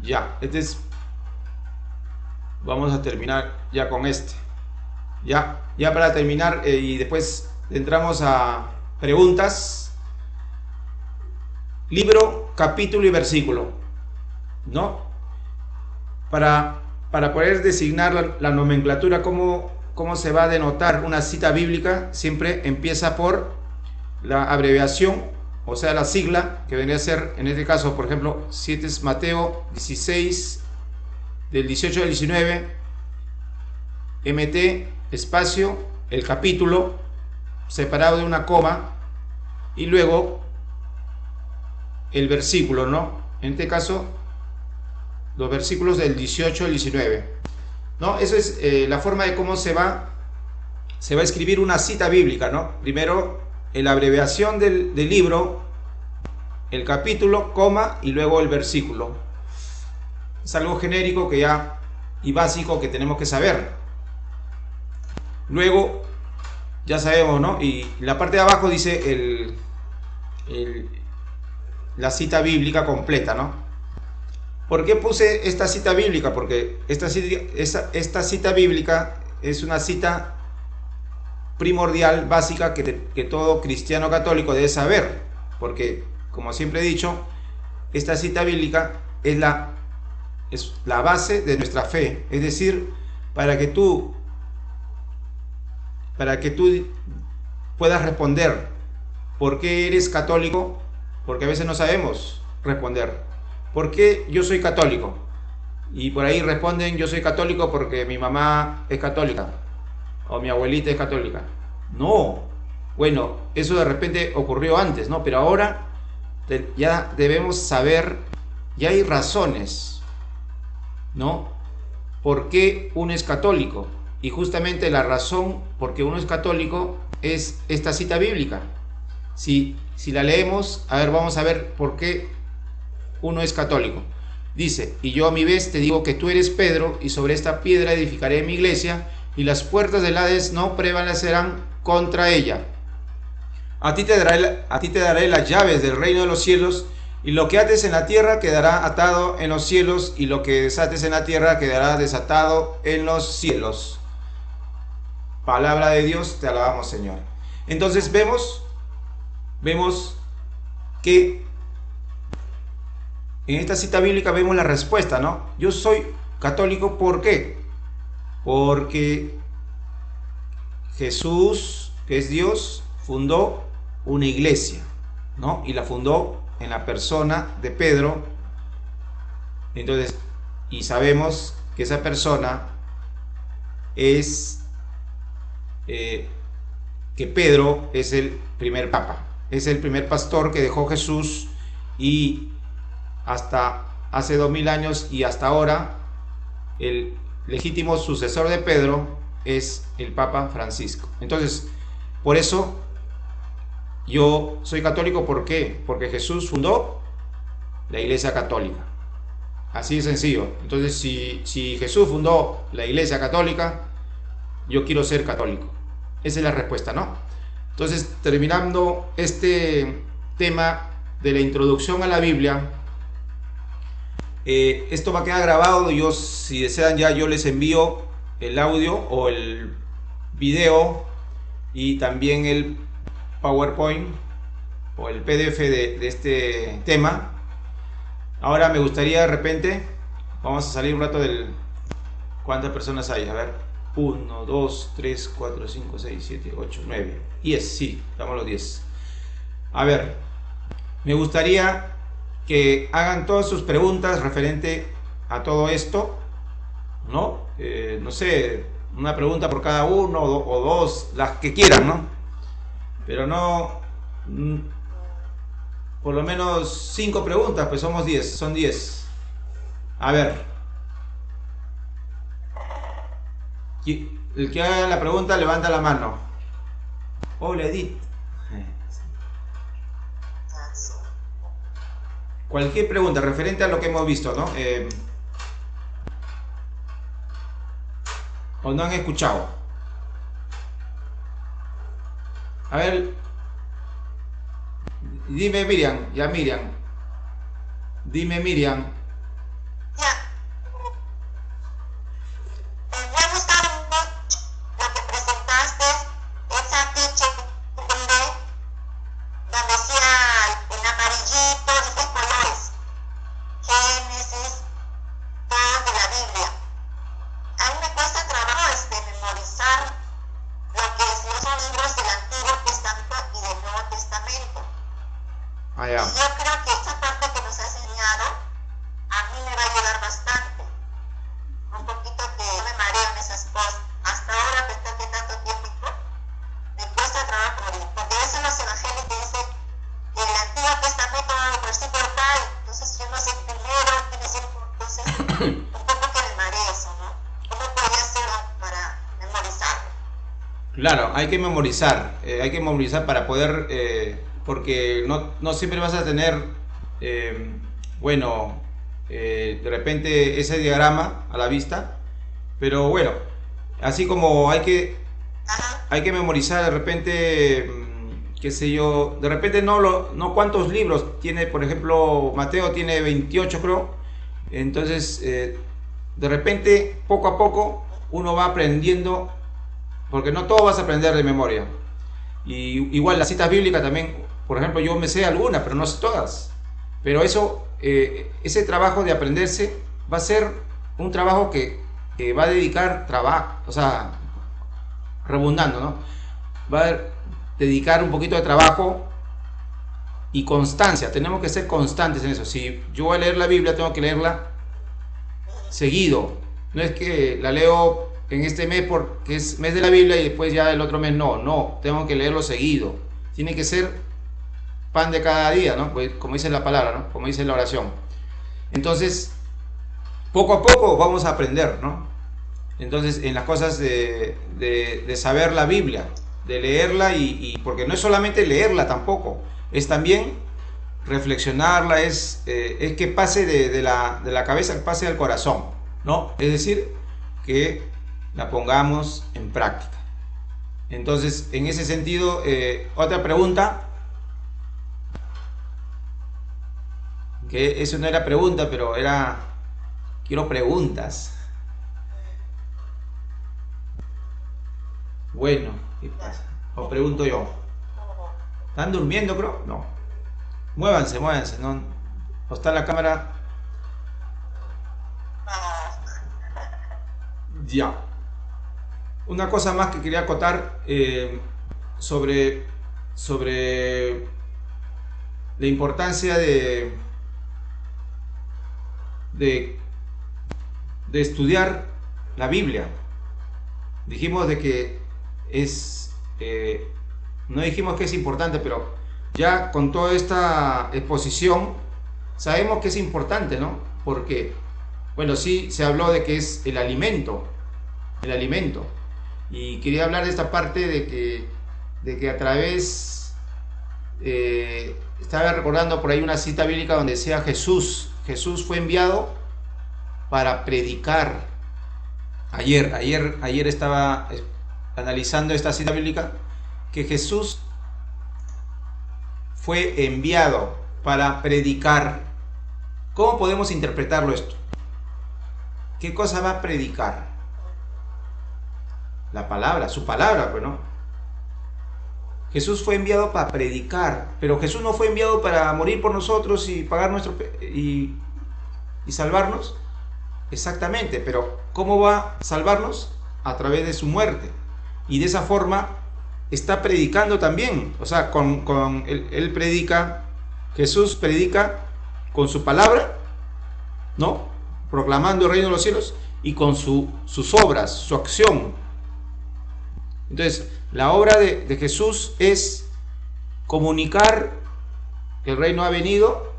Ya, vamos a terminar ya con este. Ya para terminar, y después entramos a preguntas. Libro, capítulo y versículo, ¿no? Para poder designar la nomenclatura, cómo se va a denotar una cita bíblica, siempre empieza por la abreviación, o sea, la sigla, que vendría a ser, en este caso, por ejemplo, 7 es Mateo 16, del 18 al 19, MT, espacio, el capítulo, separado de una coma, y luego el versículo, ¿no? En este caso, los versículos del 18 al 19, ¿no? Eso es la forma de cómo se va a escribir una cita bíblica, ¿no? Primero, la abreviación del libro, el capítulo, coma, y luego el versículo. Es algo genérico y básico que tenemos que saber. Luego, ya sabemos, ¿no? Y la parte de abajo dice la cita bíblica completa, ¿no? ¿Por qué puse esta cita bíblica? Porque esta cita bíblica es una cita primordial, básica, que todo cristiano católico debe saber, porque, como siempre he dicho, esta cita bíblica es la base de nuestra fe. Es decir, para que tú puedas responder por qué eres católico, porque a veces no sabemos responder. ¿Por qué yo soy católico? Y por ahí responden: yo soy católico porque mi mamá es católica o mi abuelita es católica. No, bueno, eso de repente ocurrió antes, ¿no? Pero ahora ya debemos saber, ya hay razones, ¿no? ¿Por qué uno es católico? Y justamente la razón por qué uno es católico es esta cita bíblica. Si la leemos, a ver, vamos a ver por qué uno es católico. Dice: y yo a mi vez te digo que tú eres Pedro, y sobre esta piedra edificaré mi iglesia, y las puertas del Hades no prevalecerán contra ella. A ti te daré las llaves del reino de los cielos, y lo que ates en la tierra quedará atado en los cielos, y lo que desates en la tierra quedará desatado en los cielos. Palabra de Dios, te alabamos, Señor. Entonces vemos que en esta cita bíblica vemos la respuesta, ¿no? Yo soy católico, ¿por qué? Porque Jesús, que es Dios, fundó una iglesia, ¿no? Y la fundó en la persona de Pedro. Entonces, y sabemos que esa persona es que Pedro es el primer papa, es el primer pastor que dejó Jesús, y hasta hace 2000 años y hasta ahora el legítimo sucesor de Pedro es el Papa Francisco. Entonces, por eso yo soy católico. ¿Por qué? Porque Jesús fundó la Iglesia Católica. Así de sencillo. Entonces, si Jesús fundó la Iglesia Católica, yo quiero ser católico. Esa es la respuesta, ¿no? Entonces, terminando este tema de la introducción a la Biblia, esto va a quedar grabado. Yo, si desean, yo les envío el audio o el video y también el PowerPoint o el PDF de este tema. Ahora me gustaría, de repente, vamos a salir un rato del... ¿Cuántas personas hay? A ver, 1, 2, 3, 4, 5, 6, 7, 8, 9, 10, sí, estamos los 10. A ver, me gustaría que hagan todas sus preguntas referente a todo esto, ¿no? No sé, una pregunta por cada uno o dos, las que quieran, ¿no? Pero no por lo menos 5 preguntas, pues somos 10, son 10. A ver. El que haga la pregunta levanta la mano. Hola, Edith. Cualquier pregunta referente a lo que hemos visto, ¿no? ¿O no han escuchado? A ver. Dime, Miriam. Ya, Miriam. Dime, Miriam. Ya. Me ha gustado mucho lo que presentaste, esa ficha donde decía en amarillito, dice colores, Génesis, todo de la Biblia. A mí me cuesta trabajo memorizar lo que son libros del Antiguo Testamento y del Nuevo Testamento. Ah, ya. Y yo creo que esa parte que nos has enseñado a mí me va a ayudar bastante. Un poquito que no me mareo en esas cosas. Hasta ahora, después de tanto tiempo, me cuesta trabajo morir. Porque a veces los evangelios te dicen que el Antiguo Testamento, versículo tal, entonces yo no sé primero, qué decir, entonces un poco que me mareo eso, ¿no? ¿Cómo podría hacer para memorizarlo? Claro, hay que memorizar para poder, porque no siempre vas a tener, de repente ese diagrama a la vista, pero bueno, así como hay que memorizar de repente, qué sé yo, de repente no cuántos libros tiene, por ejemplo, Mateo tiene 28 creo, entonces de repente poco a poco uno va aprendiendo, porque no todo vas a aprender de memoria. Y igual las citas bíblicas también, por ejemplo, yo me sé algunas, pero no sé todas. Pero eso, ese trabajo de aprenderse va a ser un trabajo que va a dedicar trabajo, o sea, redundando, ¿no? Va a dedicar un poquito de trabajo y constancia. Tenemos que ser constantes en eso. Si yo voy a leer la Biblia, tengo que leerla seguido. No es que la leo en este mes porque es mes de la Biblia y después ya el otro mes no, tengo que leerlo seguido. Tiene que ser pan de cada día, ¿no? Pues, como dice la palabra, ¿no? Como dice la oración. Entonces, poco a poco vamos a aprender, ¿no? Entonces, en las cosas de saber la Biblia, de leerla y porque no es solamente leerla tampoco, es también reflexionarla, es que pase de la cabeza, que pase al corazón, ¿no? Es decir, que la pongamos en práctica. Entonces, en ese sentido, otra pregunta, que eso no era pregunta, pero quiero preguntas. Bueno, ¿qué pasa? O pregunto yo. ¿Están durmiendo, creo? No. Muévanse, ¿no? ¿O está la cámara? Ya. Una cosa más que quería acotar sobre la importancia de estudiar la Biblia. Dijimos de que no dijimos que es importante, pero ya con toda esta exposición sabemos que es importante, ¿no? Porque, bueno, sí se habló de que es el alimento, y quería hablar de esta parte de que a través, estaba recordando por ahí una cita bíblica donde decía Jesús fue enviado para predicar. Ayer estaba analizando esta cita bíblica, que Jesús fue enviado para predicar. ¿Cómo podemos interpretarlo esto? ¿Qué cosa va a predicar? La palabra, su palabra, pues, ¿no? Jesús fue enviado para predicar, pero Jesús no fue enviado para morir por nosotros y pagar y salvarnos. Exactamente, pero ¿cómo va a salvarnos? A través de su muerte. Y de esa forma está predicando también. O sea, él predica, Jesús predica con su palabra, ¿no? Proclamando el reino de los cielos, y con sus obras, su acción. Entonces, la obra de Jesús es comunicar que el reino ha venido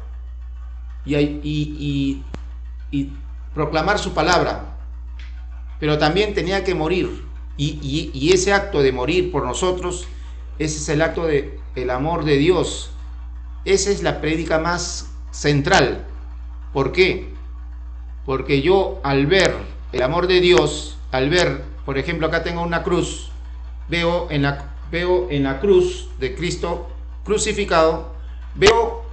y proclamar su palabra, pero también tenía que morir, y ese acto de morir por nosotros, ese es el acto del amor de Dios. Esa es la prédica más central. ¿Por qué? Porque yo, al ver el amor de Dios, al ver, por ejemplo, acá tengo una cruz, veo en la cruz de Cristo crucificado, veo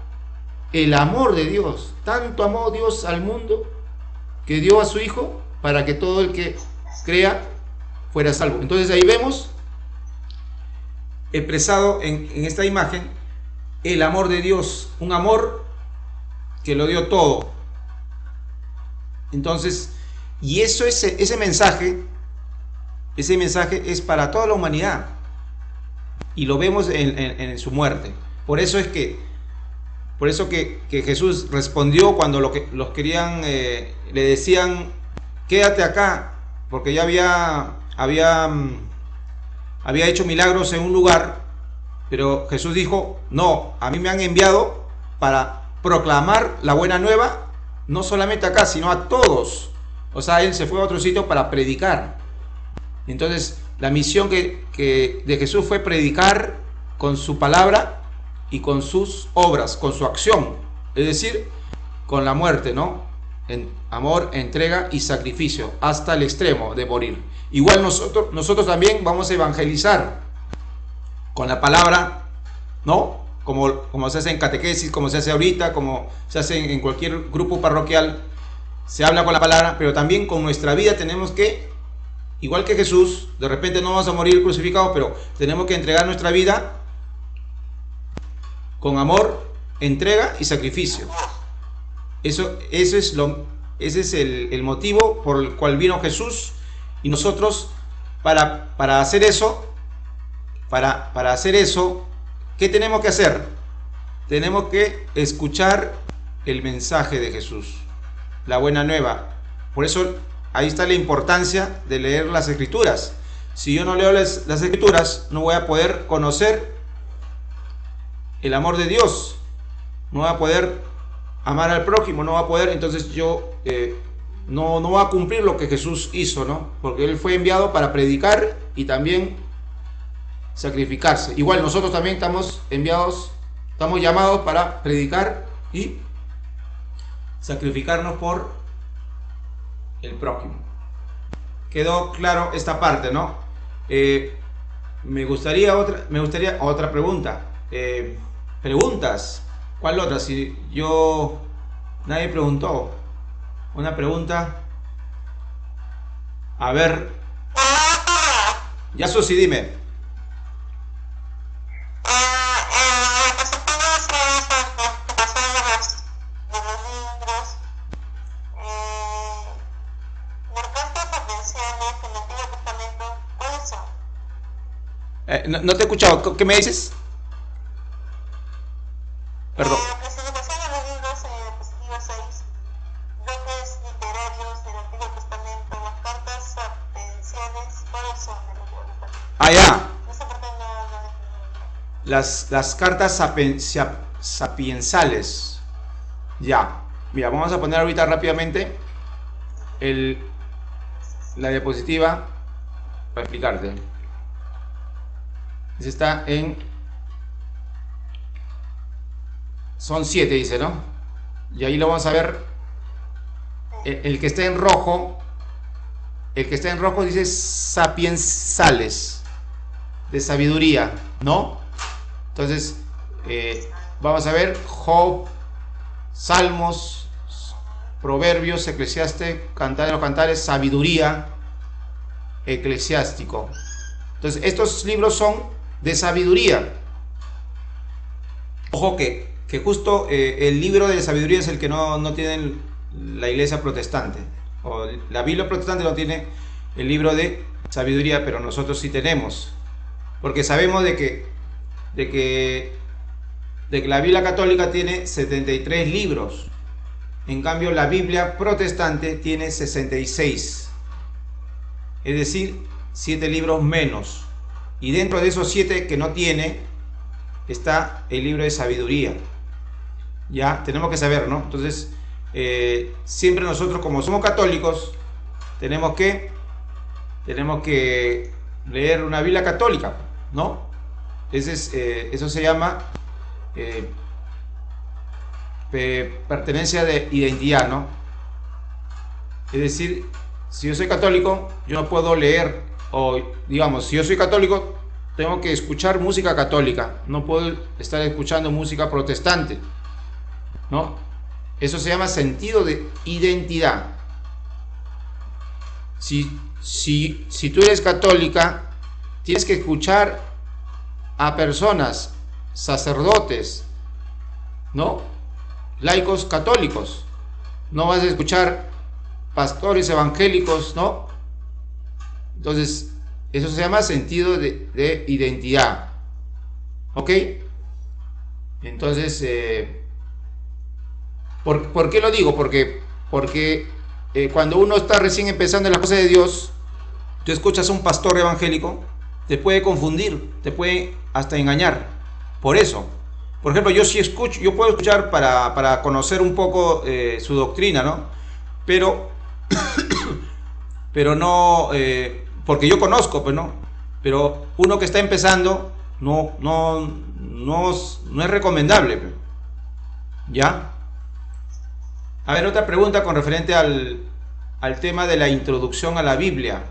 el amor de Dios. Tanto amó Dios al mundo que dio a su Hijo para que todo el que crea fuera salvo. Entonces ahí vemos expresado en esta imagen el amor de Dios, un amor que lo dio todo. Entonces, y eso, ese mensaje es para toda la humanidad, y lo vemos en su muerte. Por eso que Jesús respondió cuando los querían, le decían, quédate acá, porque ya había hecho milagros en un lugar, pero Jesús dijo, no, a mí me han enviado para proclamar la buena nueva, no solamente acá, sino a todos. O sea, él se fue a otro sitio para predicar. Entonces, la misión de Jesús fue predicar con su palabra y con sus obras, con su acción, es decir, con la muerte, ¿no? En amor, entrega y sacrificio, hasta el extremo de morir. Igual nosotros también vamos a evangelizar con la palabra, ¿no? Como se hace en catequesis, como se hace ahorita, como se hace en cualquier grupo parroquial, se habla con la palabra, pero también con nuestra vida tenemos que, igual que Jesús, de repente no vamos a morir crucificados, pero tenemos que entregar nuestra vida con amor, entrega y sacrificio. Ese es el motivo por el cual vino Jesús, y nosotros para hacer eso, ¿qué tenemos que hacer? Tenemos que escuchar el mensaje de Jesús, la buena nueva. Por eso ahí está la importancia de leer las Escrituras. Si yo no leo las Escrituras, no voy a poder conocer el amor de Dios, no voy a poder amar al prójimo, no va a poder, entonces yo no va a cumplir lo que Jesús hizo, ¿no? Porque Él fue enviado para predicar y también sacrificarse. Igual nosotros también estamos llamados para predicar y sacrificarnos por el prójimo. Quedó claro esta parte, ¿no? Me gustaría otra pregunta. Preguntas. ¿Cuál otra? Si nadie preguntó. Una pregunta. A ver. Ya, Susi, dime. No te he escuchado. ¿Qué me dices? Perdón. Ya. Las cartas sapiensales. Ya. Mira, vamos a poner ahorita rápidamente la diapositiva para explicarte. Está son 7, dice, ¿no? Y ahí lo vamos a ver. El que está en rojo. El que está en rojo dice sapiensales, de sabiduría, ¿no? Entonces, vamos a ver Job, Salmos, Proverbios, Eclesiastes, Cantares de los Cantares, Sabiduría, Eclesiástico. Entonces, estos libros son de sabiduría. Ojo que justo el libro de sabiduría es el que no tiene la iglesia protestante. O la Biblia protestante no tiene el libro de sabiduría, pero nosotros sí tenemos. Porque sabemos de que la Biblia católica tiene 73 libros. En cambio, la Biblia protestante tiene 66. Es decir, 7 libros menos. Y dentro de esos 7 que no tiene, está el libro de sabiduría. Ya, tenemos que saber, ¿no? Entonces, siempre nosotros, como somos católicos, tenemos que leer una Biblia católica, ¿no? Eso se llama pertenencia de identidad, ¿no? Es decir, si yo soy católico, yo no puedo leer, o digamos, si yo soy católico, tengo que escuchar música católica, no puedo estar escuchando música protestante, ¿no? Eso se llama sentido de identidad. Si tú eres católica, tienes que escuchar a personas, sacerdotes, ¿no? Laicos católicos. No vas a escuchar pastores evangélicos, ¿no? Entonces, eso se llama sentido de identidad. ¿Ok? Entonces, ¿por qué lo digo? Porque cuando uno está recién empezando en las cosas de Dios, tú escuchas a un pastor evangélico, te puede confundir, te puede hasta engañar. Por eso, por ejemplo, yo puedo escuchar para conocer un poco su doctrina, ¿no? Pero no, porque yo conozco, pues no. Pero uno que está empezando no es recomendable, pues. ¿Ya? A ver, otra pregunta con referente al tema de la introducción a la Biblia,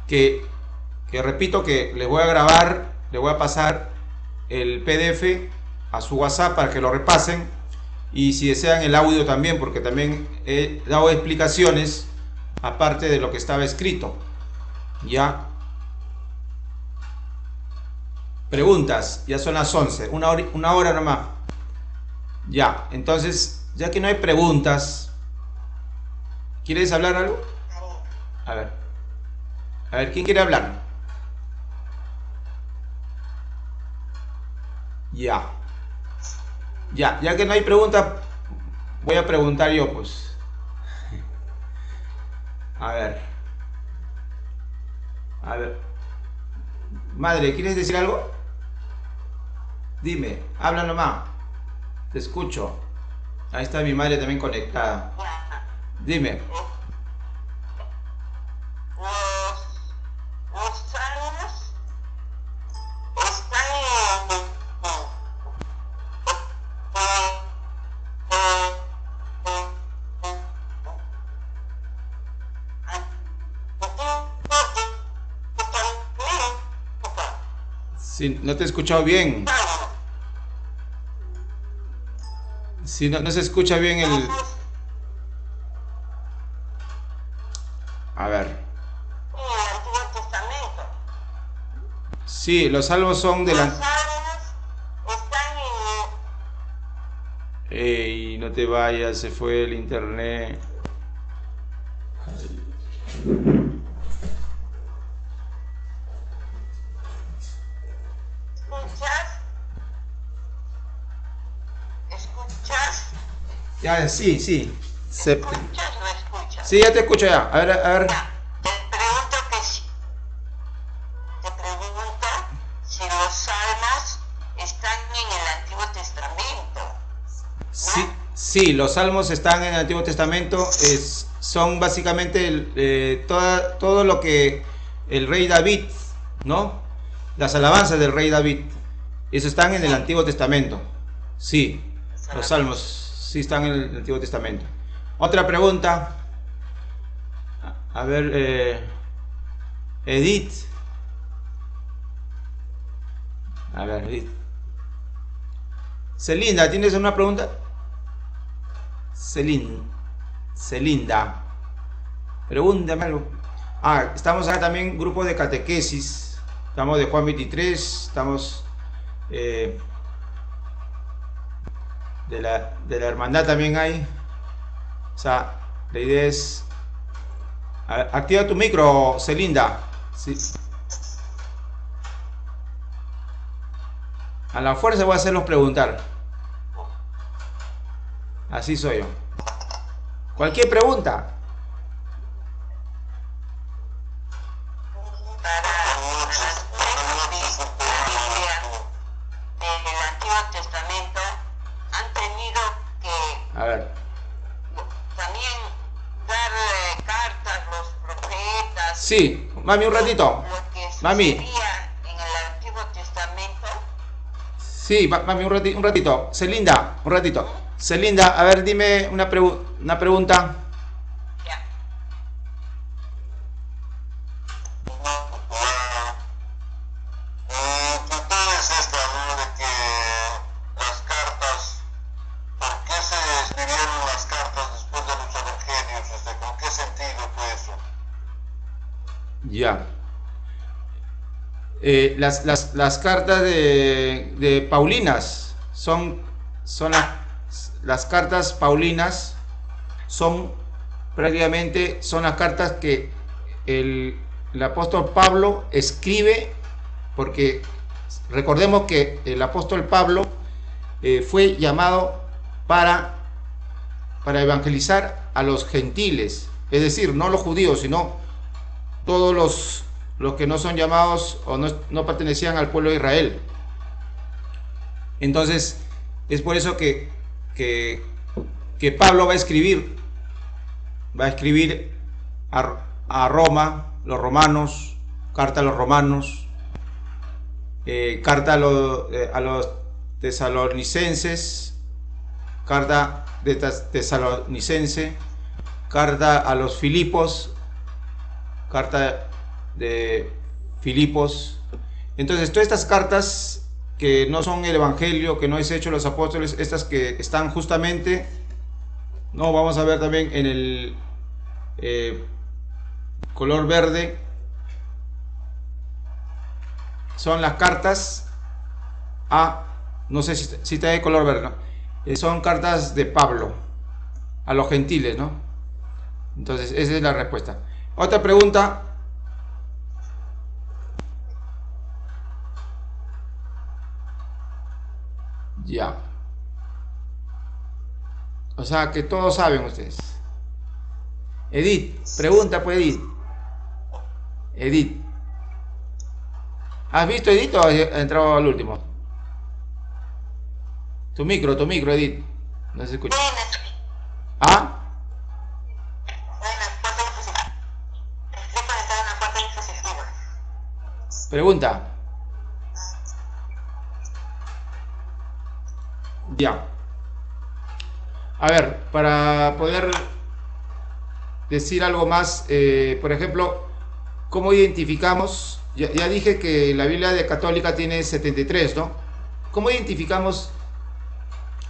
que repito que les voy a grabar, les voy a pasar el PDF a su WhatsApp para que lo repasen, y si desean el audio también, porque también he dado explicaciones aparte de lo que estaba escrito. Ya. Preguntas, ya son las 11, una hora nomás. Ya, entonces, ya que no hay preguntas, ¿quieres hablar algo? A ver, ¿quién quiere hablar? Ya que no hay preguntas, voy a preguntar yo, pues. A ver, madre, ¿quieres decir algo? Dime, habla nomás, te escucho. Ahí está mi madre también conectada. Dime. Los salmos están Sí, no te he escuchado bien. Si no se escucha bien el... A ver. el Antiguo Testamento. Sí, los salmos son de la... Los salmos están en... Ey, no te vayas, se fue el internet. ¿Escuchas? Ya, sí. ¿Escuchas o escuchas? Sí, ya te escucho ya. A ver. Ya, te pregunto si los salmos están en el Antiguo Testamento, ¿no? Sí, los salmos están en el Antiguo Testamento. Son básicamente todo lo que el rey David, ¿no? Las alabanzas del rey David. Eso están en el Antiguo Testamento. Sí, los salmos sí están en el Antiguo Testamento. Otra pregunta. A ver, Edith. A ver, Edith. Celinda, ¿tienes una pregunta? Celinda. Pregúntame algo. Estamos acá también, grupo de catequesis. Estamos de Juan 23. Estamos de la hermandad también hay. O sea, la idea es... A ver, activa tu micro, Celinda. Sí. A la fuerza voy a hacerlos preguntar. Así soy yo. Cualquier pregunta. En el Antiguo Testamento han tenido Sí, mami, un ratito. Lo que Mami. sucedía en el Antiguo Testamento. Sí, mami, un ratito. Celinda, un ratito. Celinda, a ver, dime una pregunta. Ya. Tu teoría es esta, ¿no? De que las cartas, ¿por qué se escribieron las cartas después de los evangelios? ¿Con qué sentido fue eso? Ya. Las cartas de Paulinas son las cartas Paulinas son prácticamente son las cartas que el apóstol Pablo escribe, porque recordemos que el apóstol Pablo fue llamado para evangelizar a los gentiles, es decir, no los judíos, sino todos los que no son llamados o no pertenecían al pueblo de Israel. Entonces, es por eso que Pablo va a escribir a Roma, los romanos, carta a los romanos, carta a los tesalonicenses, carta de tesalonicense, carta a los Filipos, carta de Filipos. Entonces, todas estas cartas que no son el evangelio, que no es hecho los apóstoles, estas que están justamente, no, vamos a ver también en el color verde, son las cartas a, no sé si está de color verde, ¿no? Son cartas de Pablo a los gentiles, ¿no? Entonces, esa es la respuesta. Otra pregunta. Ya. O sea que todos saben ustedes. Edith, pregunta pues Edith. Edith. ¿Has visto Edith o has entrado al último? Tu micro, Edith. No se escucha. ¿Ah? Pregunta. Ya. A ver, para poder decir algo más, por ejemplo, ¿cómo identificamos? Ya dije que la Biblia de católica tiene 73, ¿no? ¿Cómo identificamos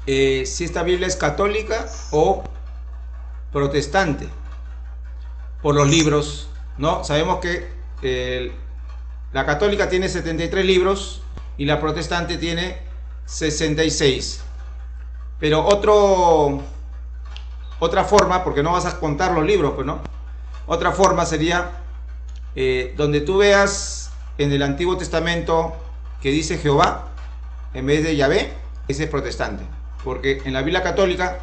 si esta Biblia es católica o protestante? Por los libros, ¿no? Sabemos que la católica tiene 73 libros y la protestante tiene 66. Pero otra forma, porque no vas a contar los libros, pues, ¿no? Otra forma sería donde tú veas en el Antiguo Testamento que dice Jehová en vez de Yahvé, ese es protestante. Porque en la Biblia católica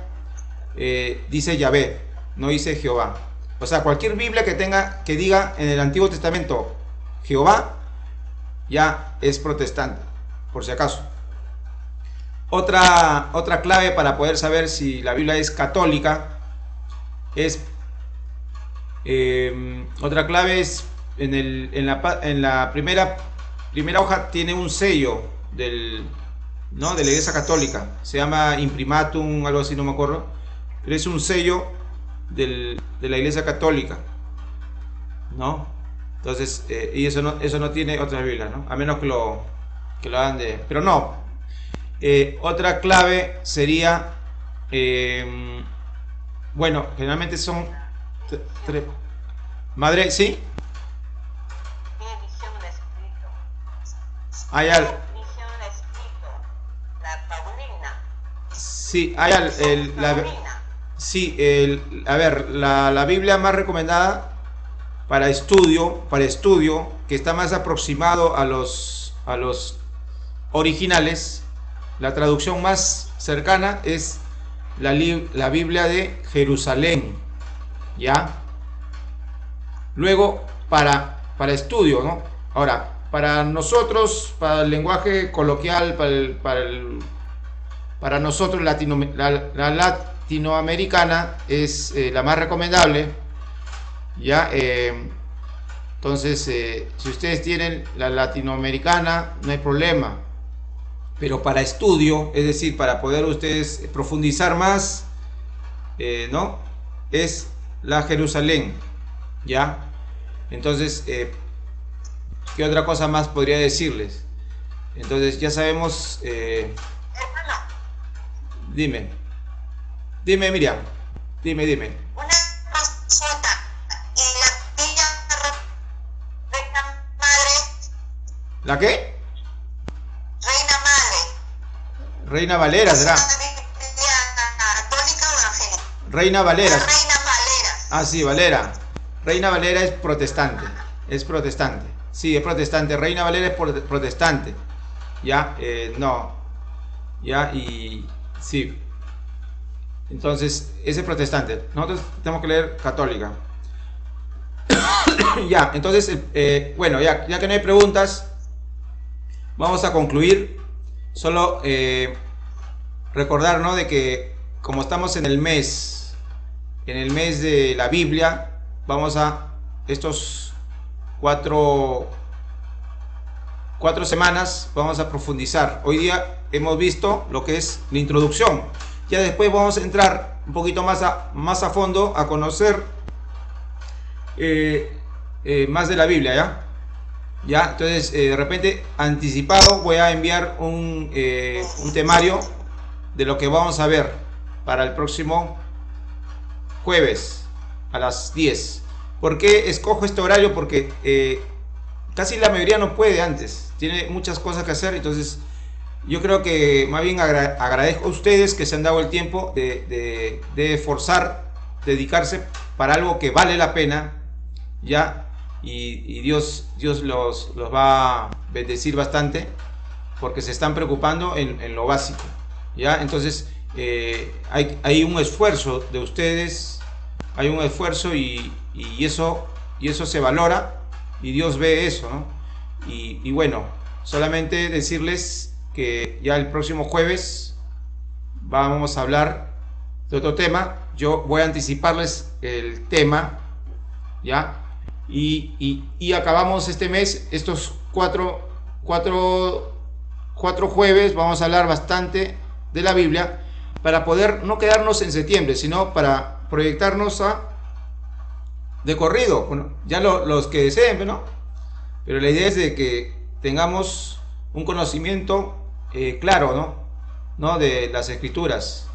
dice Yahvé, no dice Jehová. O sea, cualquier Biblia que diga en el Antiguo Testamento Jehová, ya es protestante, por si acaso. Otra clave para poder saber si la Biblia es católica es otra clave es en la primera hoja tiene un sello de la Iglesia Católica, se llama imprimatum, algo así, no me acuerdo, pero es un sello de la Iglesia Católica, ¿no? Entonces, y eso no tiene otra Biblia, ¿no? A menos que lo hagan pero no. Otra clave sería, bueno, generalmente son tres. Madre, ¿sí? ¿Qué edición de escrito? Hay ¿Qué edición de escrito? La Paulina. Sí, hay a ver, la Biblia más recomendada para estudio, que está más aproximado a los originales. La traducción más cercana es la Biblia de Jerusalén, ¿ya? Luego, para estudio, ¿no? Ahora, para nosotros, para el lenguaje coloquial, para nosotros la latinoamericana es la más recomendable, ¿ya? Entonces, si ustedes tienen la latinoamericana, no hay problema. Pero para estudio, es decir, para poder ustedes profundizar más, ¿no? Es la Jerusalén, ¿ya? Entonces, ¿qué otra cosa más podría decirles? Entonces, ya sabemos... Hermano, dime, Miriam, dime. una consulta. ¿Y la Villa Reina Madre? ¿La qué? Reina Madre. Reina Valera, ¿Es ¿será? una Biblia católica o evangélica? Reina Valera. La Reina Valera. Ah, sí, Valera. Reina Valera es protestante. Es protestante. Sí, es protestante. Reina Valera es protestante. Ya, no. Ya, y sí. Entonces, ese es protestante. Nosotros tenemos que leer católica. Ya, entonces, bueno, ya que no hay preguntas, vamos a concluir. Solo recordar, ¿no? De que como estamos en el mes de la Biblia, vamos a estos cuatro semanas, vamos a profundizar. Hoy día hemos visto lo que es la introducción. Ya después vamos a entrar un poquito más a fondo a conocer más de la Biblia, ¿ya? Entonces, de repente, anticipado, voy a enviar un temario de lo que vamos a ver para el próximo jueves a las 10. ¿Por qué escojo este horario? Porque casi la mayoría no puede antes, tiene muchas cosas que hacer. Entonces yo creo que más bien agradezco a ustedes que se han dado el tiempo de esforzar, dedicarse para algo que vale la pena, ¿ya? Y Dios los va a bendecir bastante porque se están preocupando en lo básico, ¿ya? Entonces hay un esfuerzo de ustedes, hay un esfuerzo y eso se valora y Dios ve eso, ¿no? Y bueno, solamente decirles que ya el próximo jueves vamos a hablar de otro tema. Yo voy a anticiparles el tema, ¿ya? Y acabamos este mes, estos cuatro jueves, vamos a hablar bastante de la Biblia para poder no quedarnos en septiembre, sino para proyectarnos de corrido. Bueno, ya los que deseen, ¿no? Pero la idea es de que tengamos un conocimiento claro, ¿no? De las escrituras,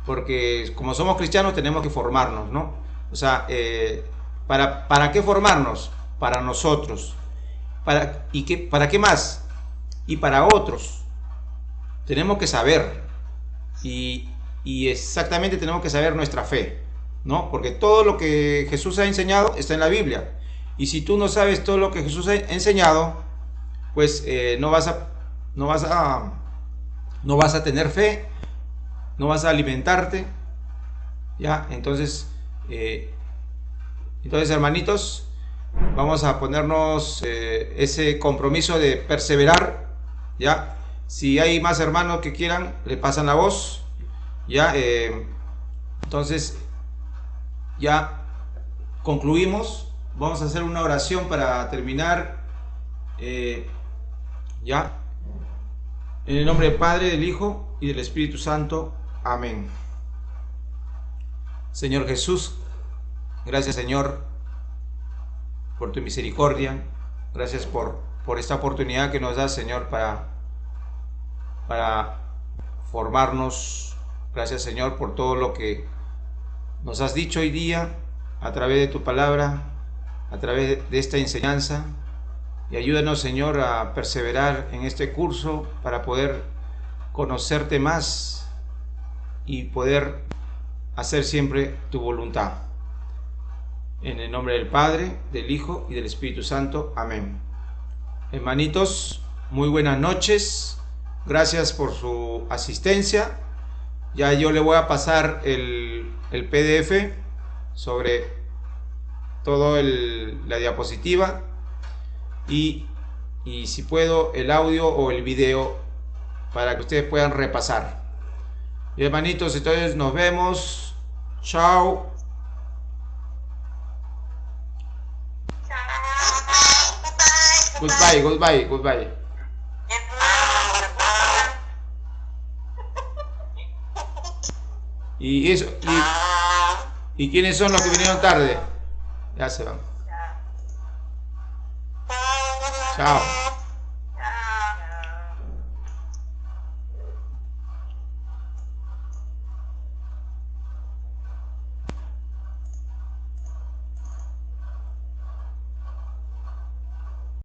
porque como somos cristianos tenemos que formarnos, ¿no? O sea, ¿para qué formarnos? Para nosotros. ¿Para qué más? Y para otros. Tenemos que saber. Y exactamente tenemos que saber nuestra fe, ¿no? Porque todo lo que Jesús ha enseñado está en la Biblia. Y si tú no sabes todo lo que Jesús ha enseñado, pues no vas a tener fe, no vas a alimentarte, ¿ya? Entonces, hermanitos, vamos a ponernos ese compromiso de perseverar, ¿ya? Si hay más hermanos que quieran, le pasan la voz, ¿ya? Entonces, ya concluimos. Vamos a hacer una oración para terminar, ¿ya? En el nombre del Padre, del Hijo y del Espíritu Santo. Amén. Señor Jesús, gracias, Señor, por tu misericordia. Gracias por esta oportunidad que nos das, Señor, para formarnos. Gracias, Señor, por todo lo que nos has dicho hoy día a través de tu palabra, a través de esta enseñanza. Y ayúdanos, Señor, a perseverar en este curso para poder conocerte más y poder hacer siempre tu voluntad. En el nombre del Padre, del Hijo y del Espíritu Santo. Amén. Hermanitos, muy buenas noches. Gracias por su asistencia. Ya yo le voy a pasar el PDF sobre todo la diapositiva y si puedo el audio o el video para que ustedes puedan repasar. Y hermanitos, entonces nos vemos. Chao. Chao. Goodbye, goodbye, goodbye. Y eso, ¿y quiénes son los que vinieron tarde? Ya se van. Chao.